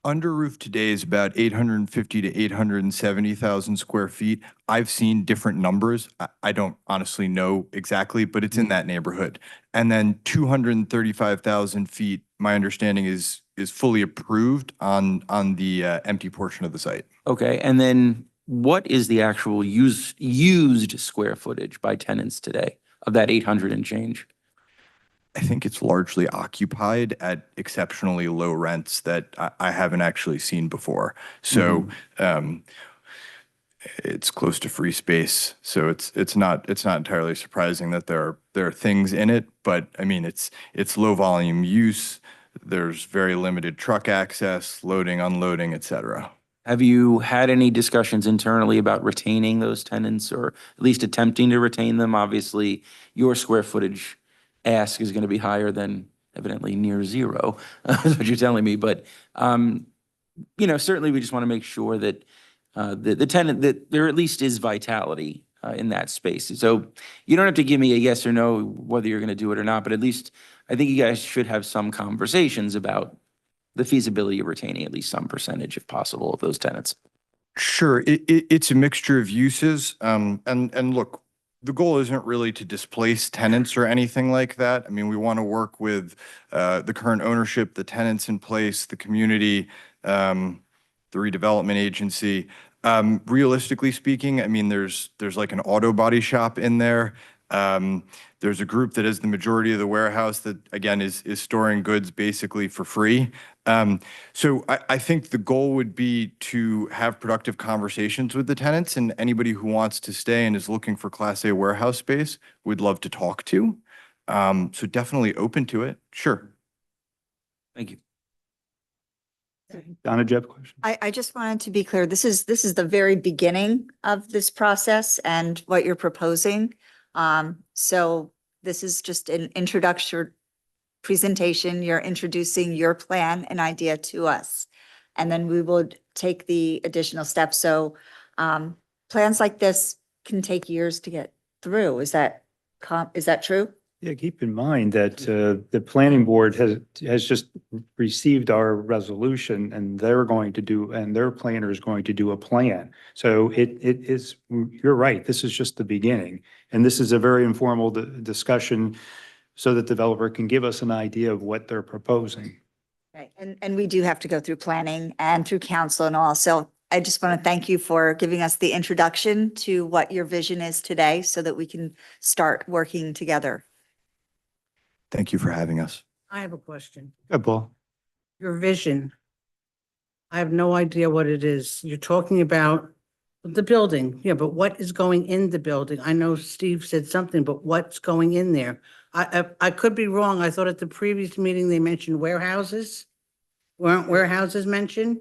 Under roof today is about 850 to 870,000 square feet. I've seen different numbers. I don't honestly know exactly, but it's in that neighborhood. And then 235,000 feet, my understanding is fully approved on the empty portion of the site.
Okay, and then what is the actual used square footage by tenants today of that 800 and change?
I think it's largely occupied at exceptionally low rents that I haven't actually seen before. So it's close to free space. So it's not entirely surprising that there are things in it, but I mean, it's low volume use. There's very limited truck access, loading, unloading, et cetera.
Have you had any discussions internally about retaining those tenants or at least attempting to retain them? Obviously, your square footage ask is going to be higher than evidently near zero, is what you're telling me. But, certainly we just want to make sure that the tenant, that there at least is vitality in that space. So you don't have to give me a yes or no whether you're going to do it or not, but at least I think you guys should have some conversations about the feasibility of retaining at least some percentage, if possible, of those tenants.
Sure, it's a mixture of uses. And look, the goal isn't really to displace tenants or anything like that. I mean, we want to work with the current ownership, the tenants in place, the community, the redevelopment agency. Realistically speaking, I mean, there's like an auto body shop in there. There's a group that is the majority of the warehouse that, again, is storing goods basically for free. So I think the goal would be to have productive conversations with the tenants, and anybody who wants to stay and is looking for Class A warehouse space, we'd love to talk to. So definitely open to it. Sure.
Thank you.
Donna, do you have a question?
I just wanted to be clear, this is the very beginning of this process and what you're proposing. So this is just an introductory presentation. You're introducing your plan and idea to us. And then we will take the additional steps. So plans like this can take years to get through. Is that true?
Yeah, keep in mind that the planning board has just received our resolution and their planner is going to do a plan. So it is, you're right, this is just the beginning. And this is a very informal discussion so that developer can give us an idea of what they're proposing.
Right. And we do have to go through planning and through council and all. So I just want to thank you for giving us the introduction to what your vision is today so that we can start working together.
Thank you for having us.
I have a question.
Good, Paul.
Your vision. I have no idea what it is. You're talking about the building. Yeah, but what is going in the building? I know Steve said something, but what's going in there? I could be wrong. I thought at the previous meeting they mentioned warehouses. Weren't warehouses mentioned?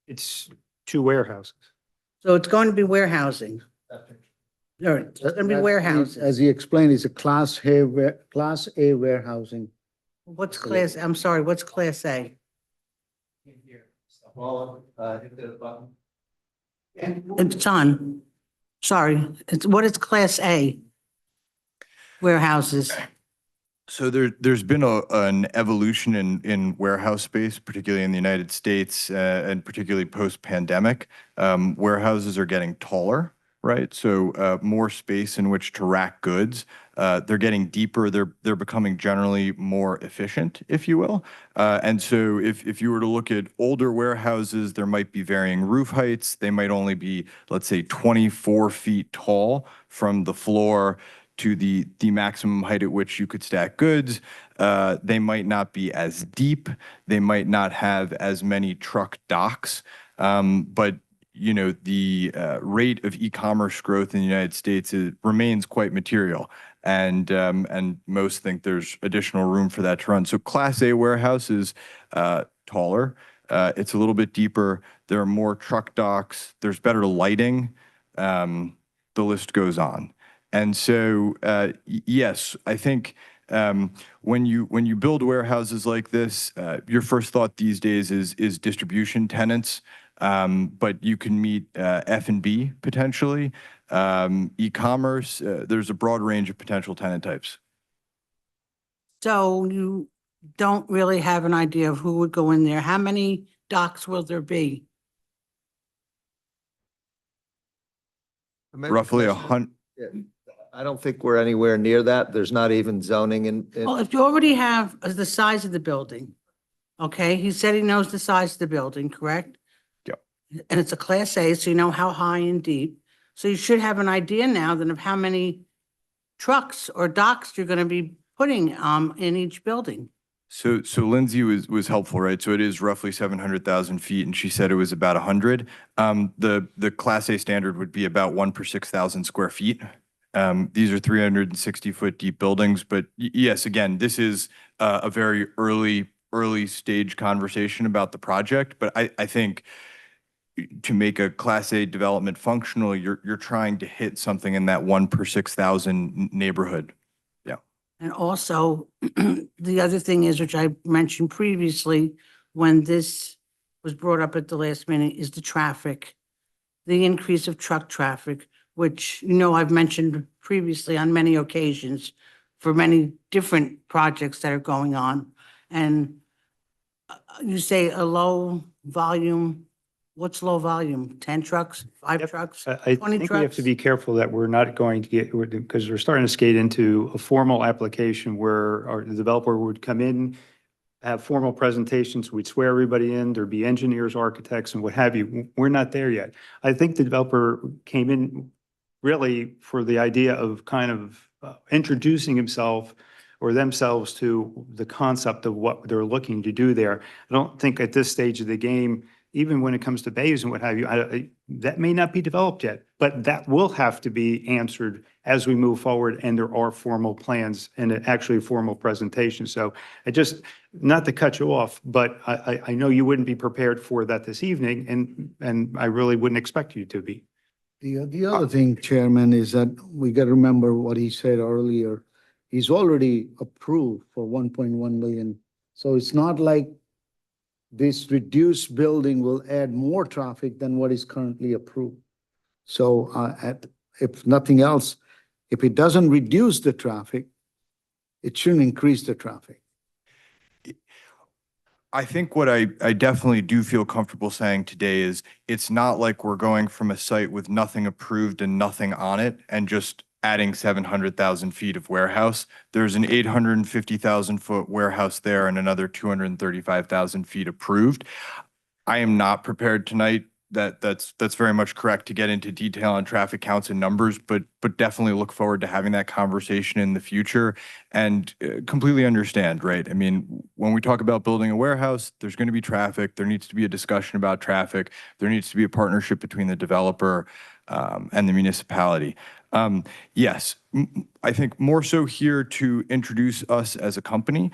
It's 2 warehouses.
So it's going to be warehousing. No, it's going to be warehouses.
As he explained, it's a Class A warehousing.
What's class, I'm sorry, what's class A?
Well, hit the button.
It's on. Sorry, what is class A? Warehouses.
So there's been an evolution in warehouse space, particularly in the United States, and particularly post-pandemic. Warehouses are getting taller, right? So more space in which to rack goods. They're getting deeper. They're becoming generally more efficient, if you will. And so if you were to look at older warehouses, there might be varying roof heights. They might only be, let's say, 24 feet tall from the floor to the maximum height at which you could stack goods. They might not be as deep. They might not have as many truck docks. But the rate of e-commerce growth in the United States remains quite material. And most think there's additional room for that to run. So Class A warehouse is taller. It's a little bit deeper. There are more truck docks. There's better lighting. The list goes on. And so, yes, I think when you build warehouses like this, your first thought these days is distribution tenants, but you can meet F&B potentially, e-commerce. There's a broad range of potential tenant types.
So you don't really have an idea of who would go in there. How many docks will there be?
Roughly 100.
I don't think we're anywhere near that. There's not even zoning in.
Well, if you already have the size of the building, okay, he said he knows the size of the building, correct?
Yep.
And it's a Class A, so you know how high and deep. So you should have an idea now then of how many trucks or docks you're going to be putting in each building.
So Lindsay was helpful, right? So it is roughly 700,000 feet, and she said it was about 100. The Class A standard would be about 1 per 6,000 square feet. These are 360-foot deep buildings, but yes, again, this is a very early stage conversation about the project, but I think to make a Class A development functional, you're trying to hit something in that 1 per 6,000 neighborhood.
And also, the other thing is, which I mentioned previously, when this was brought up at the last minute, is the traffic. The increase of truck traffic, which, I've mentioned previously on many occasions for many different projects that are going on. And you say a low volume, what's low volume? 10 trucks, 5
Yep.
trucks,
I
20
think we have to
trucks?
be careful that we're not going to get, because we're starting to skate into a formal application where the developer would come in, have formal presentations, we'd swear everybody in, there'd be engineers, architects, and what have you. We're not there yet. I think the developer came in really for the idea of kind of introducing himself or themselves to the concept of what they're looking to do there. I don't think at this stage of the game, even when it comes to bays and what have you, that may not be developed yet, but that will have to be answered as we move forward, and there are formal plans and actually a formal presentation. So not to cut you off, but I know you wouldn't be prepared for that this evening, and I really wouldn't expect you to be.
The other thing, Chairman, is that we got to remember what he said earlier. He's already approved for 1.1 million. So it's not like this reduced building will add more traffic than what is currently approved. So if nothing else, if it doesn't reduce the traffic, it shouldn't increase the traffic.
I think what I definitely do feel comfortable saying today is it's not like we're going from a site with nothing approved and nothing on it and just adding 700,000 feet of warehouse. There's an 850,000 foot warehouse there and another 235,000 feet approved. I am not prepared tonight. That's very much correct to get into detail on traffic counts and numbers, but definitely look forward to having that conversation in the future and completely understand, right? I mean, when we talk about building a warehouse, there's going to be traffic. There needs to be a discussion about traffic. There needs to be a partnership between the developer and the municipality. Yes, I think more so here to introduce us as a company.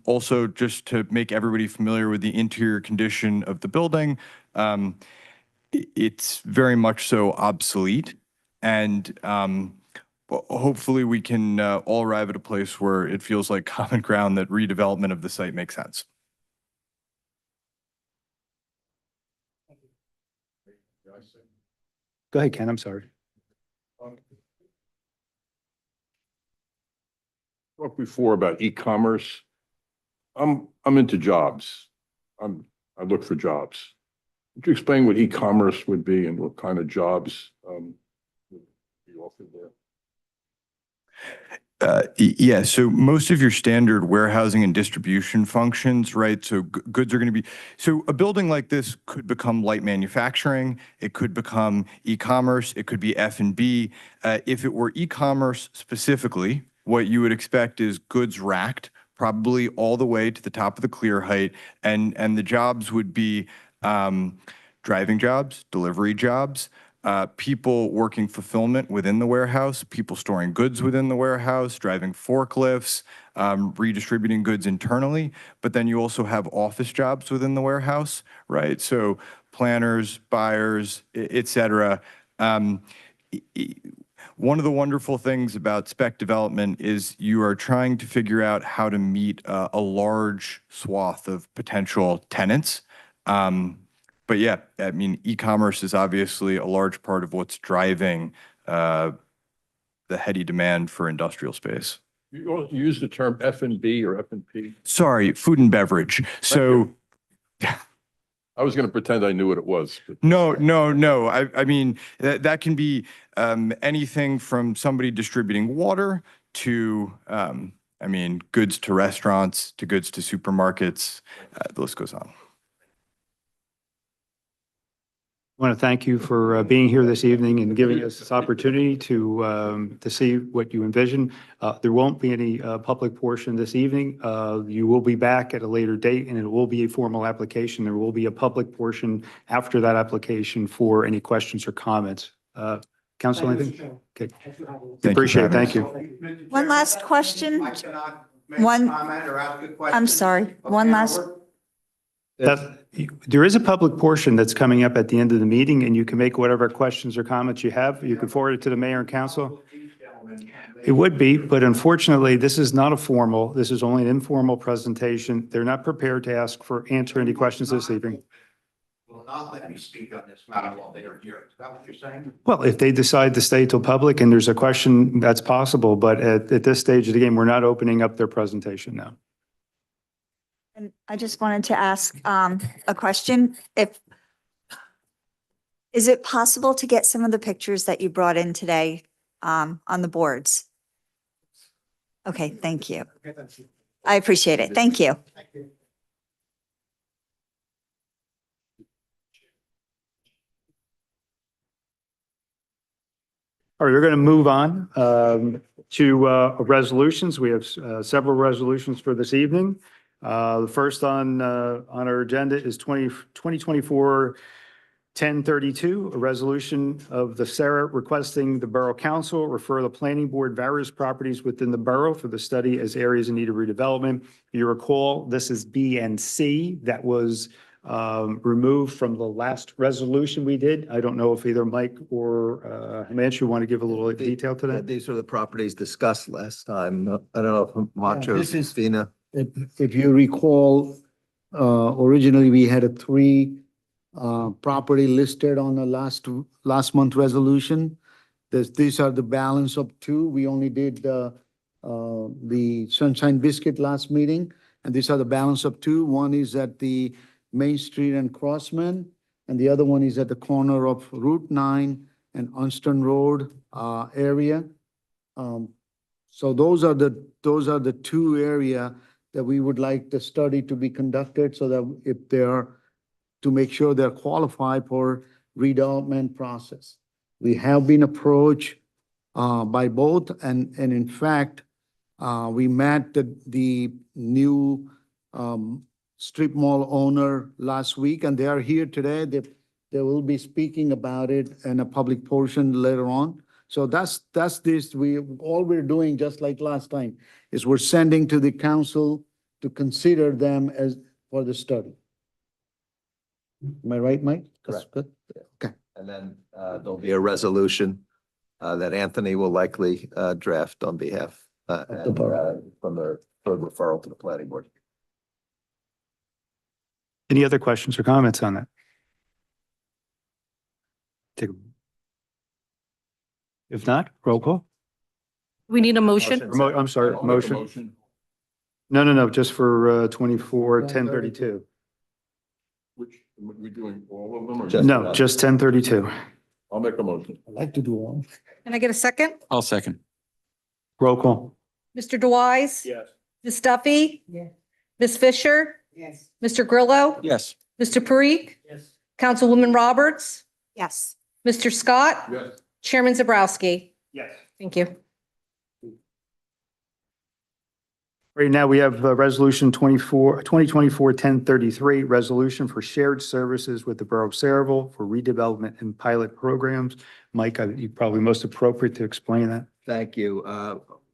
Also, just to make everybody familiar with the interior condition of the building. It's very much so obsolete, and hopefully we can all arrive at a place where it feels like common ground that redevelopment of the site makes sense.
Go ahead, Ken, I'm sorry.
Talked before about e-commerce. I'm into jobs. I look for jobs. Could you explain what e-commerce would be and what kind of jobs would be offered there?
Yeah, so most of your standard warehousing and distribution functions, right? So goods are going to be, so a building like this could become light manufacturing, it could become e-commerce, it could be F&B. If it were e-commerce specifically, what you would expect is goods racked, probably all the way to the top of the clear height, and the jobs would be driving jobs, delivery jobs, people working fulfillment within the warehouse, people storing goods within the warehouse, driving forklifts, redistributing goods internally. But then you also have office jobs within the warehouse, right? So planners, buyers, et cetera. One of the wonderful things about spec development is you are trying to figure out how to meet a large swath of potential tenants. But yeah, I mean, e-commerce is obviously a large part of what's driving the heady demand for industrial space.
You use the term F&B or F&P?
Sorry, food and beverage. So
I was going to pretend I knew what it was. But
no. I mean, that can be anything from somebody distributing water to, I mean, goods to restaurants, to goods to supermarkets. The list goes on.
Want to thank you for being here this evening and giving us this opportunity to see what you envision. There won't be any public portion this evening. You will be back at a later date, and it will be a formal application. There will be a public portion after that application for any questions or comments. Council, anything? Okay. Appreciate it. Thank you.
One last question. I'm sorry, one last,
There is a public portion that's coming up at the end of the meeting, and you can make whatever questions or comments you have. You can forward it to the mayor and council. It would be, but unfortunately, this is not a formal, this is only an informal presentation. They're not prepared to answer any questions this evening.
Will not let me speak on this matter while they are here. Is that what you're saying?
Well, if they decide to stay till public and there's a question, that's possible, but at this stage of the game, we're not opening up their presentation now.
and I just wanted to ask a question. Is it possible to get some of the pictures that you brought in today on the boards? Okay, thank you. I appreciate it. Thank you.
All right, we're going to move on to resolutions. We have several resolutions for this evening. The first on our agenda is 2024-1032, a resolution of the Sera requesting the Borough Council refer the Planning Board various properties within the borough for the study as areas in need of redevelopment. You recall, this is B and C that was removed from the last resolution we did. I don't know if either Mike or Himanshu want to give a little detail to that.
These are the properties discussed last time. I don't know if Macho,
This is-
Fina.
If you recall, originally we had a three property listed on the last month resolution. These are the balance of two. We only did the Sunshine Biscuit last meeting, and these are the balance of two. One is at the Main Street and Crossman, and the other one is at the corner of Route 9 and Unston Road area. So those are the two area that we would like the study to be conducted so that if they are, to make sure they're qualified for redevelopment process. We have been approached by both, and in fact, we met the new strip mall owner last week, and they are here today. They will be speaking about it in a public portion later on. So that's this. All we're doing, just like last time, is we're sending to the council to consider them as for the study. Am I right, Mike? That's
Correct.
good. Okay.
And then there'll be a resolution that Anthony will likely draft on behalf and, for referral to the planning board.
Any other questions or comments on that? If not, roll call.
We need a motion.
I'm sorry,
I'll make a
motion. No, just for 24-1032.
Which, are we doing all of them or?
Just-
No, just 1032.
I'll make a motion.
I'd like to do all.
Can I get a second?
I'll second.
Roll call.
Mr. DeWise?
Yes.
Ms. Duffy?
Yes.
Ms. Fisher?
Yes.
Mr. Grillo?
Yes.
Mr. Parikh?
Yes.
Councilwoman Roberts?
Yes.
Mr. Scott?
Yes.
Chairman Zabrowski?
Yes.
Thank you.
Right now, we have Resolution 2024-1033, resolution for shared services with the Borough of Saraville for redevelopment and pilot programs. Mike, you're probably most appropriate to explain that.
Thank you.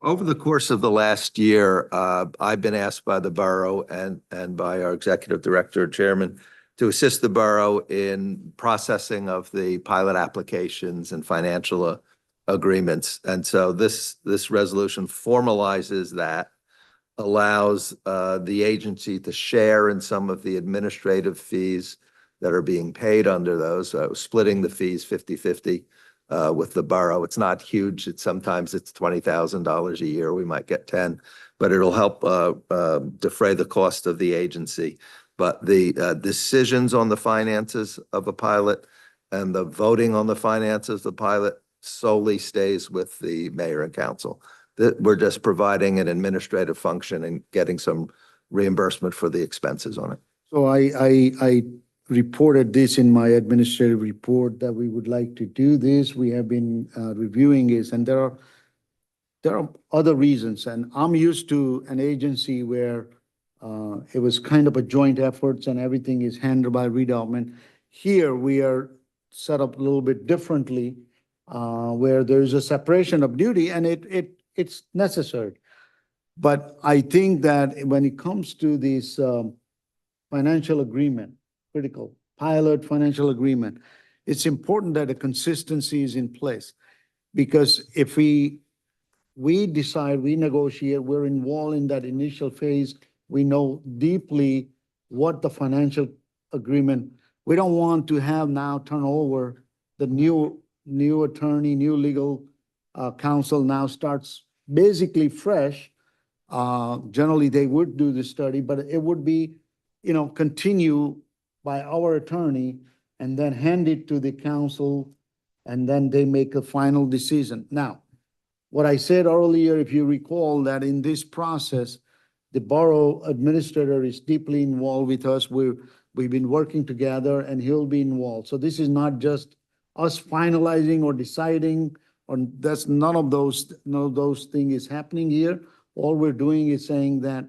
Over the course of the last year, I've been asked by the borough and by our executive director, chairman, to assist the borough in processing of the pilot applications and financial agreements. And so this resolution formalizes that, allows the agency to share in some of the administrative fees that are being paid under those, splitting the fees 50-50 with the borough. It's not huge. Sometimes it's $20,000 a year. We might get 10, but it'll help defray the cost of the agency. But the decisions on the finances of a pilot and the voting on the finances of the pilot solely stays with the mayor and council. We're just providing an administrative function and getting some reimbursement for the expenses on it.
So I reported this in my administrative report that we would like to do this. We have been reviewing this, and there are other reasons. And I'm used to an agency where it was kind of a joint efforts and everything is handled by redevelopment. Here, we are set up a little bit differently, where there's a separation of duty, and it's necessary. But I think that when it comes to this financial agreement, critical pilot financial agreement, it's important that a consistency is in place. Because if we decide, we negotiate, we're involved in that initial phase, we know deeply what the financial agreement, we don't want to have now turn over the new attorney, new legal counsel now starts basically fresh. Generally, they would do the study, but it would be, continue by our attorney and then hand it to the council, and then they make a final decision. Now, what I said earlier, if you recall, that in this process, the borough administrator is deeply involved with us. We've been working together, and he'll be involved. So this is not just us finalizing or deciding, or that's none of those things is happening here. All we're doing is saying that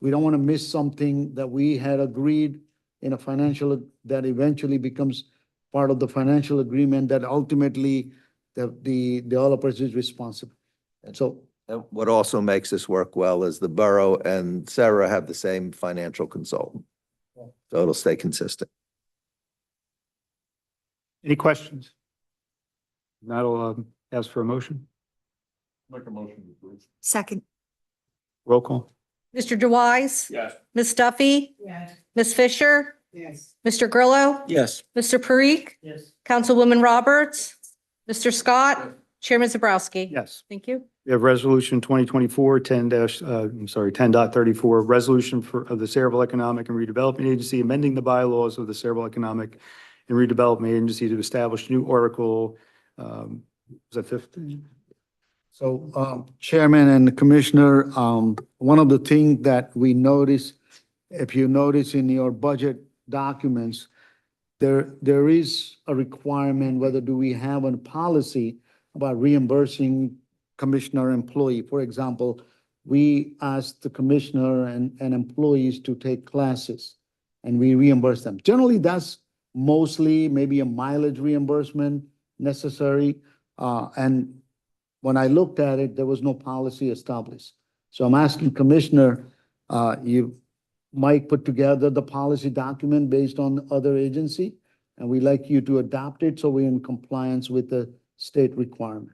we don't want to miss something that we had agreed in a financial, that eventually becomes part of the financial agreement that ultimately the developers is responsible. And so,
And what also makes this work well is the borough and Sera have the same financial consultant. So it'll stay consistent.
Any questions? That'll ask for a motion.
Make a motion to approve.
Second,
Roll call.
Mr. Dewise?
Yes.
Ms. Duffy?
Yes.
Ms. Fisher?
Yes.
Mr. Grillo?
Yes.
Mr. Parikh?
Yes.
Councilwoman Roberts? Mr. Scott? Chairman Zabrowski?
Yes.
Thank you.
We have resolution 10-34, resolution of the Saraville Economic and Redevelopment Agency amending the bylaws of the Saraville Economic and Redevelopment Agency to establish new article, was that 15?
So, Chairman and Commissioner, one of the things that we notice, if you notice in your budget documents, there is a requirement, whether do we have a policy about reimbursing commissioner employee. For example, we ask the commissioner and employees to take classes, and we reimburse them. Generally, that's mostly maybe a mileage reimbursement necessary. And when I looked at it, there was no policy established. So I'm asking Commissioner, you might put together the policy document based on other agency, and we'd like you to adopt it so we're in compliance with the state requirement.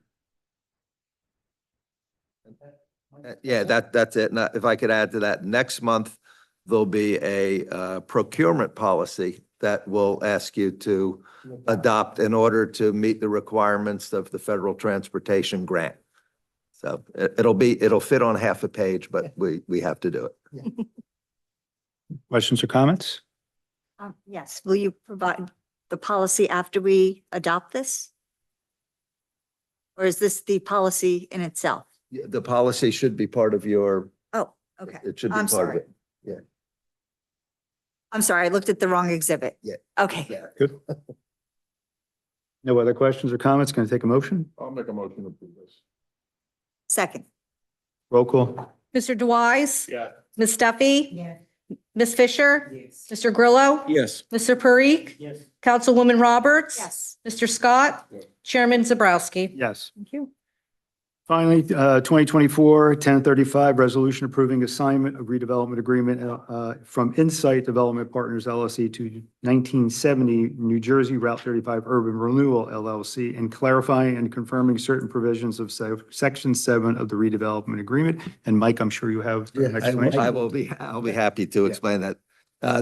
Yeah, that's it. Now, if I could add to that, next month, there'll be a procurement policy that will ask you to adopt in order to meet the requirements of the federal transportation grant. So it'll fit on half a page, but we have to do it.
Questions or comments?
yes, will you provide the policy after we adopt this? Or is this the policy in itself?
Yeah, the policy should be part of your,
Oh, okay.
it should be
I'm
part of
sorry.
it. Yeah.
I'm sorry, I looked at the wrong exhibit.
Yeah.
Okay,
Yeah.
Good. No other questions or comments? Going to take a motion?
I'll make a motion to approve this.
second,
Roll call.
Mr. Dewise?
Yeah.
Ms. Duffy?
Yes.
Ms. Fisher?
Yes.
Mr. Grillo?
Yes.
Mr. Parikh?
Yes.
Councilwoman Roberts?
yes,
Mr. Scott?
Yes.
Chairman Zabrowski?
Yes.
Thank you.
Finally, 2024-1035, resolution approving assignment of redevelopment agreement from Insight Development Partners LLC to 1970 New Jersey Route 35 Urban Renewal LLC, and clarifying and confirming certain provisions of Section 7 of the redevelopment agreement. And Mike, I'm sure you have an explanation.
I'll be happy to explain that.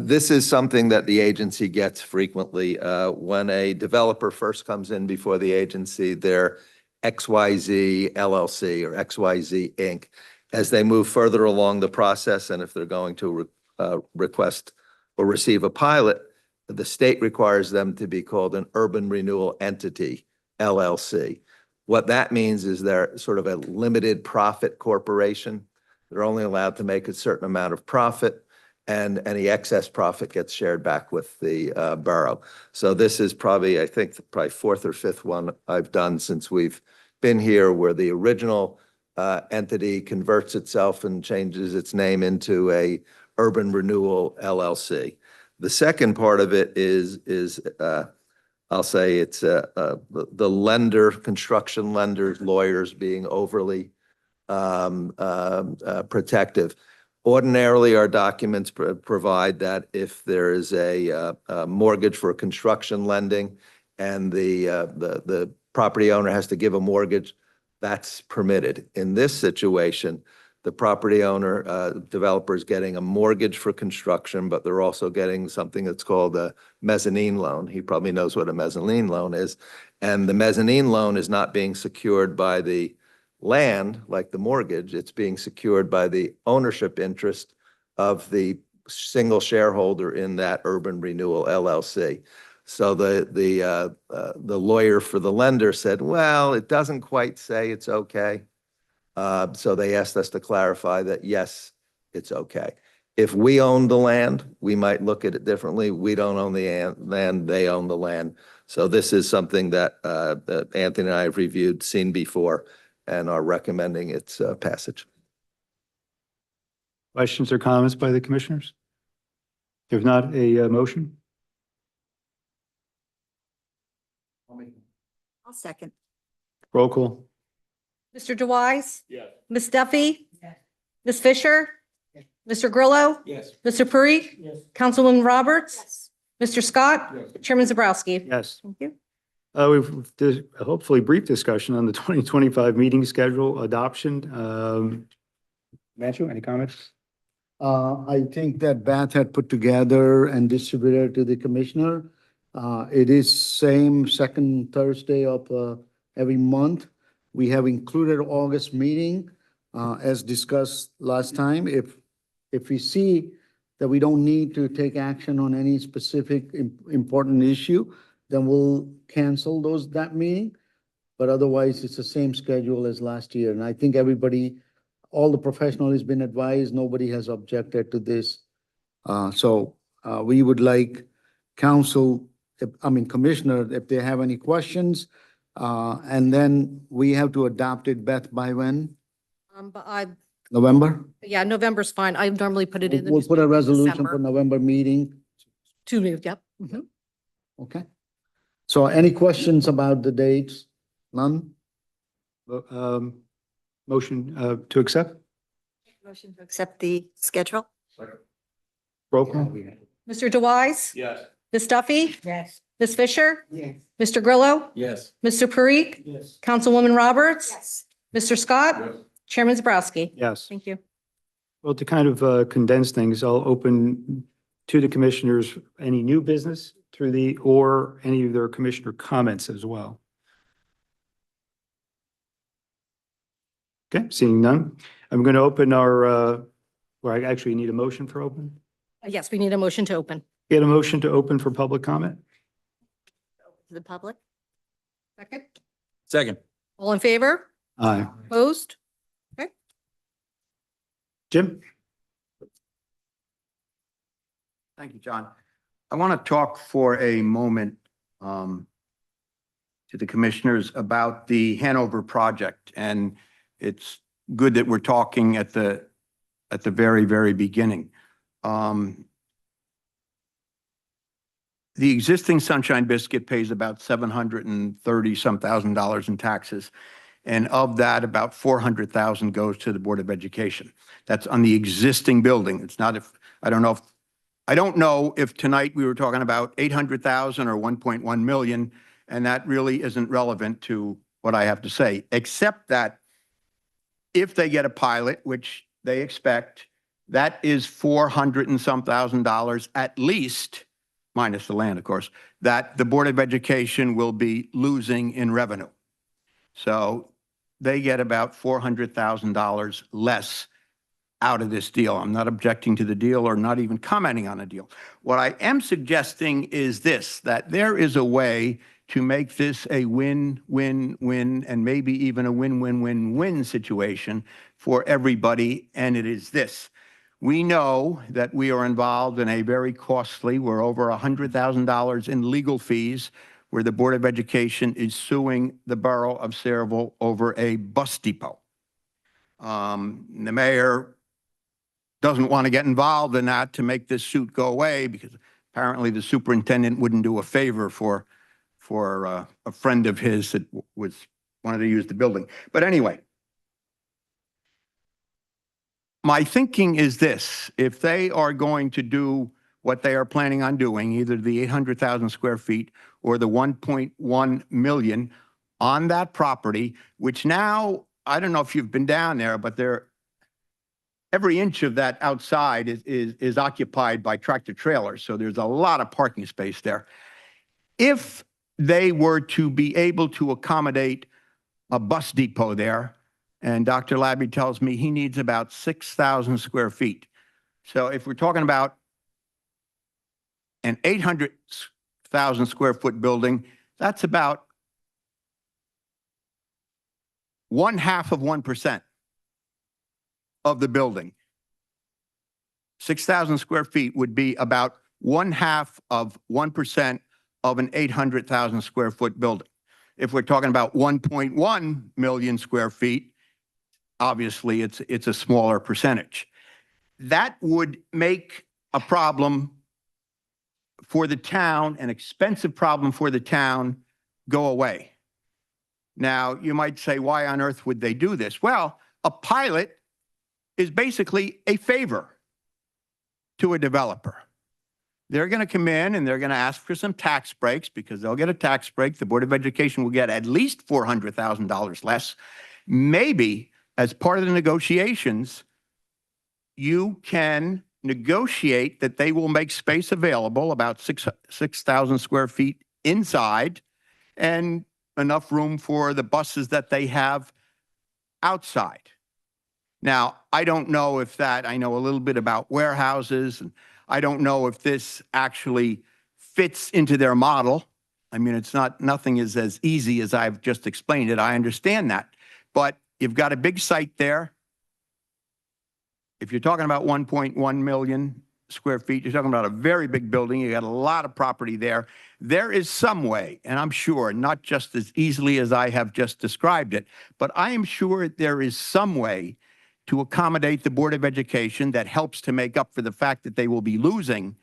This is something that the agency gets frequently. When a developer first comes in before the agency, they're XYZ LLC or XYZ Inc. As they move further along the process, and if they're going to request or receive a pilot, the state requires them to be called an urban renewal entity, LLC. What that means is they're sort of a limited profit corporation. They're only allowed to make a certain amount of profit, and any excess profit gets shared back with the borough. So this is probably, I think, probably fourth or fifth one I've done since we've been here, where the original entity converts itself and changes its name into a Urban Renewal LLC. The second part of it is I'll say it's the lender, construction lenders, lawyers being overly protective. Ordinarily, our documents provide that if there is a mortgage for construction lending and the property owner has to give a mortgage, that's permitted. In this situation, the property owner, developer is getting a mortgage for construction, but they're also getting something that's called a mezzanine loan. He probably knows what a mezzanine loan is. And the mezzanine loan is not being secured by the land like the mortgage. It's being secured by the ownership interest of the single shareholder in that Urban Renewal LLC. So the lawyer for the lender said, well, it doesn't quite say it's okay. So they asked us to clarify that, yes, it's okay. If we own the land, we might look at it differently. We don't own the land, they own the land. So this is something that Anthony and I have reviewed, seen before, and are recommending its passage.
Questions or comments by the commissioners? If not, a motion?
I'll second.
Roll call.
Mr. DeWise?
Yes.
Ms. Duffy?
Yes.
Ms. Fisher? Mr. Grillo?
Yes.
Mr. Parikh?
Yes.
Councilwoman Roberts?
Yes.
Mr. Scott?
Yes.
Chairman Zabrowski?
Yes.
Thank you.
We've hopefully brief discussion on the 2025 meeting schedule adoption. Matthew, any comments?
I think that Beth had put together and distributed to the commissioner. It is same second Thursday of every month. We have included August meeting, as discussed last time. If we see that we don't need to take action on any specific important issue, then we'll cancel that meeting. But otherwise, it's the same schedule as last year. And I think everybody, all the professional has been advised, nobody has objected to this. So we would like council, commissioner, if they have any questions, and then we have to adopt it, Beth, by when? November?
Yeah, November's fine. I normally put it in the
We'll put a
newspaper in
resolution
December.
for November meeting.
Yep. Mhm.
Okay. So any questions about the dates? None?
Motion to accept?
Motion to accept the schedule?
Roll call.
Mr. DeWise?
Yes.
Ms. Duffy?
Yes.
Ms. Fisher?
Yes.
Mr. Grillo?
Yes.
Mr. Parikh?
Yes.
Councilwoman Roberts?
Yes.
Mr. Scott?
Yes.
Chairman Zabrowski?
Yes.
Thank you.
Well, to kind of condense things, I'll open to the commissioners any new business through or any of their commissioner comments as well. Okay, seeing none. I'm going to open I actually need a motion for open.
Yes, we need a motion to open.
Get a motion to open for public comment.
To the public?
Second.
Second.
All in favor?
Aye.
Opposed?
Jim?
Thank you, John. I want to talk for a moment to the commissioners about the Hanover project. And it's good that we're talking at the very, very beginning. The existing Sunshine Biscuit pays about $730-some thousand in taxes. And of that, about 400,000 goes to the Board of Education. That's on the existing building. It's not I don't know if tonight we were talking about 800,000 or 1.1 million, and that really isn't relevant to what I have to say, except that if they get a pilot, which they expect, that is 400 and some thousand at least, minus the land, of course, that the Board of Education will be losing in revenue. So they get about $400,000 less out of this deal. I'm not objecting to the deal or not even commenting on the deal. What I am suggesting is this, that there is a way to make this a win-win-win and maybe even a win-win-win-win situation for everybody, and it is this. We know that we are involved in a very costly, we're over $100,000 in legal fees, where the Board of Education is suing the borough of Saraville over a bus depot. The mayor doesn't want to get involved in that to make this suit go away, because apparently the superintendent wouldn't do a favor for a friend of his that wanted to use the building. But anyway, my thinking is this: if they are going to do what they are planning on doing, either the 800,000 square feet or the 1.1 million on that property, which now, I don't know if you've been down there, but every inch of that outside is occupied by tractor trailers. So there's a lot of parking space there. If they were to be able to accommodate a bus depot there, and Dr. Labby tells me he needs about 6,000 square feet. So if we're talking about an 800,000 square foot building, that's about 0.5% of the building. 6,000 square feet would be about 0.5% of an 800,000 square foot building. If we're talking about 1.1 million square feet, obviously it's a smaller percentage. That would make a problem for the town, an expensive problem for the town, go away. Now, you might say, why on earth would they do this? Well, a pilot is basically a favor to a developer. They're going to come in and they're going to ask for some tax breaks, because they'll get a tax break. The Board of Education will get at least $400,000 less. Maybe as part of the negotiations, you can negotiate that they will make space available, about 6,000 square feet inside, and enough room for the buses that they have outside. Now, I don't know if I know a little bit about warehouses, and I don't know if this actually fits into their model. I mean, nothing is as easy as I've just explained it. I understand that. But you've got a big site there. If you're talking about 1.1 million square feet, you're talking about a very big building. You got a lot of property there. There is some way, and I'm sure not just as easily as I have just described it, but I am sure there is some way to accommodate the Board of Education that helps to make up for the fact that they will be losing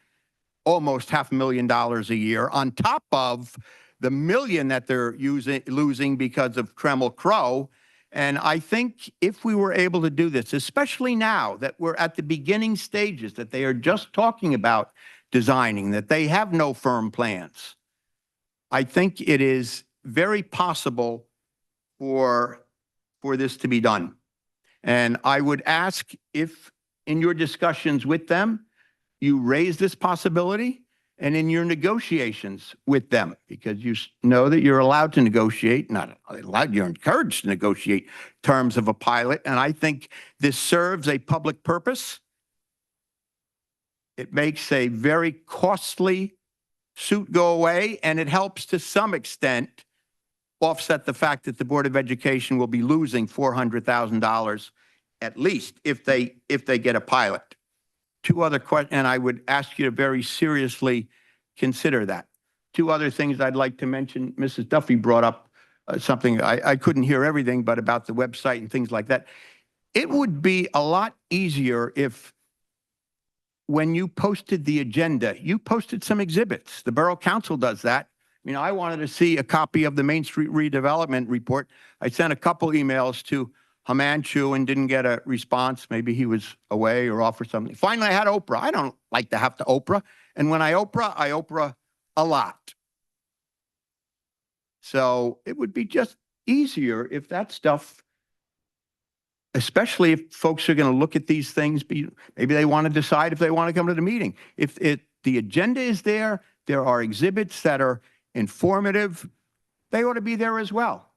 almost $500,000 a year on top of the million that they're losing because of Trammell Crow. And I think if we were able to do this, especially now that we're at the beginning stages, that they are just talking about designing, that they have no firm plans, I think it is very possible for this to be done. And I would ask if in your discussions with them, you raise this possibility, and in your negotiations with them, because you know that you're allowed to negotiate, not allowed, you're encouraged to negotiate terms of a pilot. And I think this serves a public purpose. It makes a very costly suit go away, and it helps to some extent offset the fact that the Board of Education will be losing $400,000 at least if they get a pilot. Two other questions, and I would ask you to very seriously consider that. Two other things I'd like to mention. Mrs. Duffy brought up something, I couldn't hear everything, but about the website and things like that. It would be a lot easier if, when you posted the agenda, you posted some exhibits. The Borough Council does that. I mean, I wanted to see a copy of the Main Street redevelopment report. I sent a couple emails to Himanshu and didn't get a response. Maybe he was away or off or something. Finally, I had Oprah. I don't like to have to Oprah. And when I Oprah a lot. So it would be just easier if that stuff, especially if folks are going to look at these things, maybe they want to decide if they want to come to the meeting. If the agenda is there, there are exhibits that are informative, they ought to be there as well.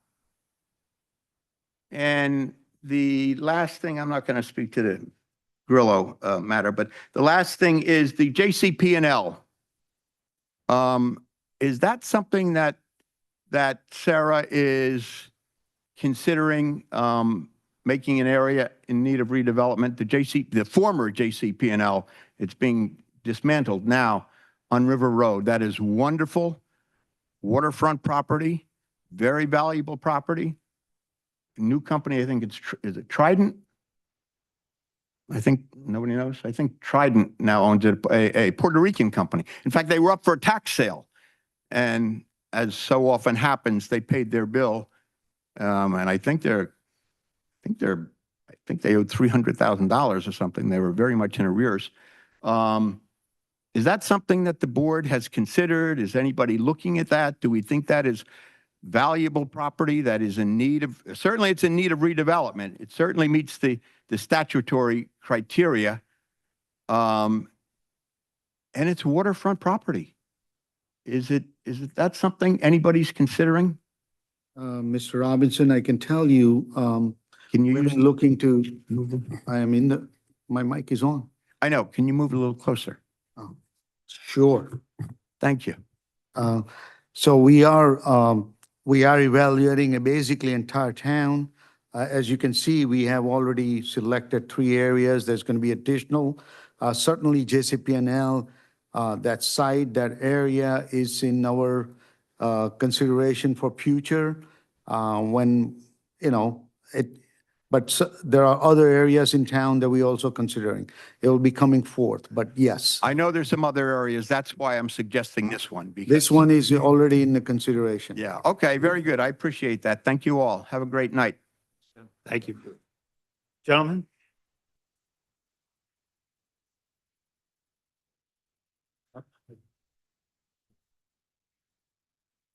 And the last thing, I'm not going to speak to the Grillo matter, but the last thing is the JCP&L. Is that something that Sera is considering making an area in need of redevelopment. The former JCP&L, it's being dismantled now on River Road. That is wonderful waterfront property, very valuable property. New company, I think is it Trident? I think nobody knows. I think Trident now owns it, a Puerto Rican company. In fact, they were up for a tax sale. And as so often happens, they paid their bill. And I think they owed $300,000 or something. They were very much in arrears. Is that something that the board has considered? Is anybody looking at that? Do we think that is valuable property that is in need of, certainly it's in need of redevelopment. It certainly meets the statutory criteria. And it's waterfront property. Is it that something anybody's considering?
Mr. Robinson, I can tell you,
Can you
we've
use,
been looking to, I am in my mic is on.
I know, can you move a little closer?
Sure.
Thank you.
So we are evaluating basically entire town. As you can see, we have already selected 3 areas. There's going to be additional. Certainly JCP&L, that site, that area is in our consideration for future when, but there are other areas in town that we also considering. It will be coming forth, but yes.
I know there's some other areas. That's why I'm suggesting this one. Because,
This one is already in the consideration.
yeah, okay, very good. I appreciate that. Thank you all. Have a great night.
Thank you. Gentlemen?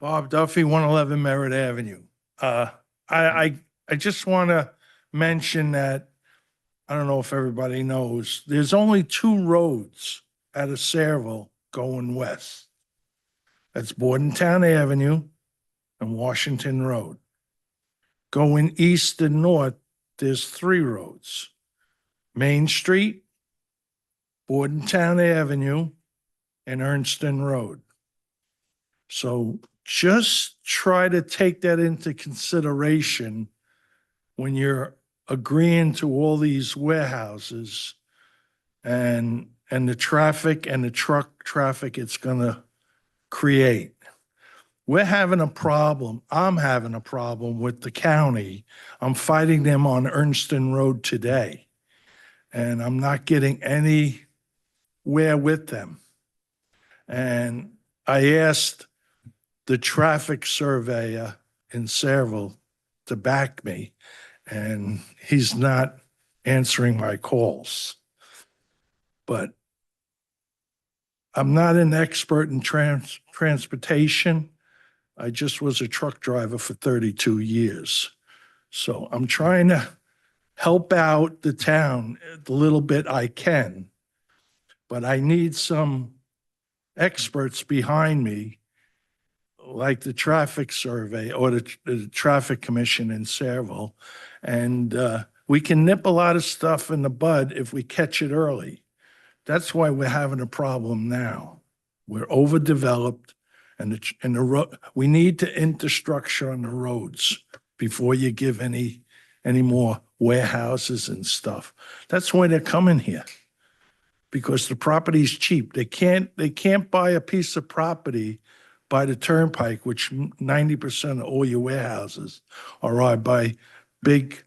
Bob Duffy, 111 Merritt Avenue. I just want to mention that, I don't know if everybody knows, there's only 2 roads out of Saraville going west. That's Bordentown Avenue and Washington Road. Going east and north, there's 3 roads. Main Street, Bordentown Avenue, and Ernston Road. So just try to take that into consideration when you're agreeing to all these warehouses and the traffic and the truck traffic it's going to create. We're having a problem. I'm having a problem with the county. I'm fighting them on Ernston Road today, and I'm not getting anywhere with them. And I asked the traffic surveyor in Saraville to back me, and he's not answering my calls. But I'm not an expert in transportation. I just was a truck driver for 32 years. So I'm trying to help out the town the little bit I can, but I need some experts behind me, like the traffic survey or the traffic commission in Saraville. And we can nip a lot of stuff in the bud if we catch it early. That's why we're having a problem now. We're overdeveloped, and we need to infrastructure on the roads before you give any more warehouses and stuff. That's why they're coming here, because the property's cheap. They can't buy a piece of property by the turnpike, which 90% of all your warehouses are by big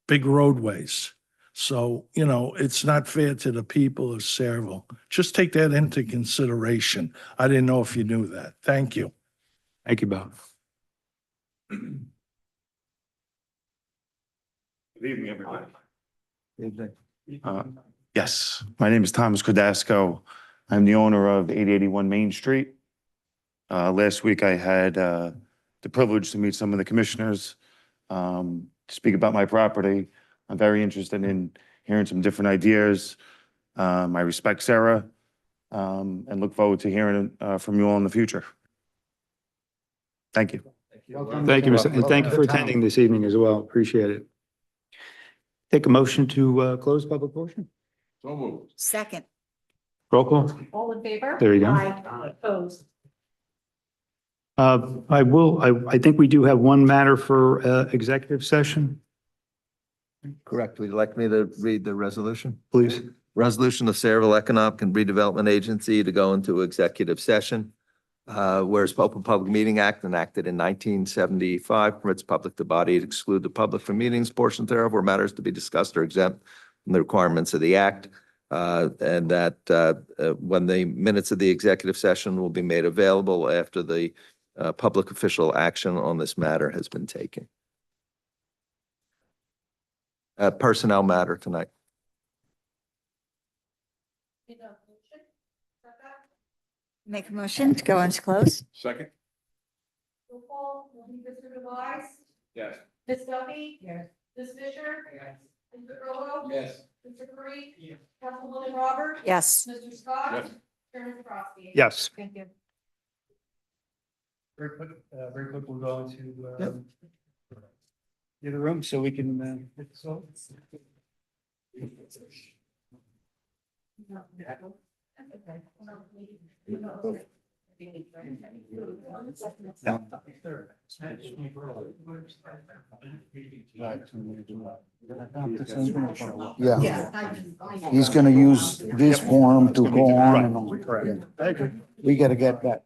roadways. So, it's not fair to the people of Saraville. Just take that into consideration. I didn't know if you knew that. Thank you.
Thank you, Bob.
Good evening, everybody. Yes, my name is Thomas Cordasco. I'm the owner of 8081 Main Street. Last week I had the privilege to meet some of the commissioners, to speak about my property. I'm very interested in hearing some different ideas. I respect Sera, and look forward to hearing from you all in the future. Thank you.
Thank you, and thank you for attending this evening as well. Appreciate it. Take a motion to close public portion.
So moved.
Second.
Roll call.
All in favor?
There you go.
Aye. Opposed?
I think we do have one matter for executive session.
Correct. Would you like me to read the resolution?
Please.
Resolution of Saraville Economic and Redevelopment Agency to go into executive session. Whereas Open Public Meeting Act enacted in 1975 permits public to body to exclude the public from meetings, portions thereof, where matters to be discussed are exempt from the requirements of the act. And that when the minutes of the executive session will be made available after the public official action on this matter has been taken. Personnel matter tonight.
Make a motion to go into close.
Second?
Roll call, Mr. Device,
Yes.
Ms. Duffy. Yes. Ms. Fisher. Yes. Mr. Earl.
Yes.
Mr. Curry. Yes. Councilwoman Robert.
Yes.
Mr. Scott.
Yes.
Chairman Frosty.
Yes.
Thank you.
Very quick, we'll go into the other room so we can get this over.
Yeah, he's gonna use this form to go on and on.
Correct. I agree.
We gotta get that.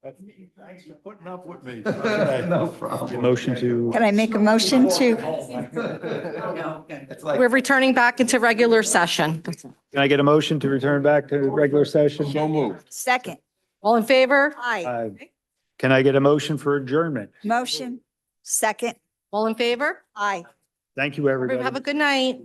Thanks for putting up with me.
No problem.
Motion to,
Can I make a motion to,
We're returning back into regular session.
can I get a motion to return back to regular session?
So moved.
second?
All in favor?
Aye.
Can I get a motion for adjournment?
Motion, second?
All in favor?
Aye.
Thank you, everybody.
Have a good night.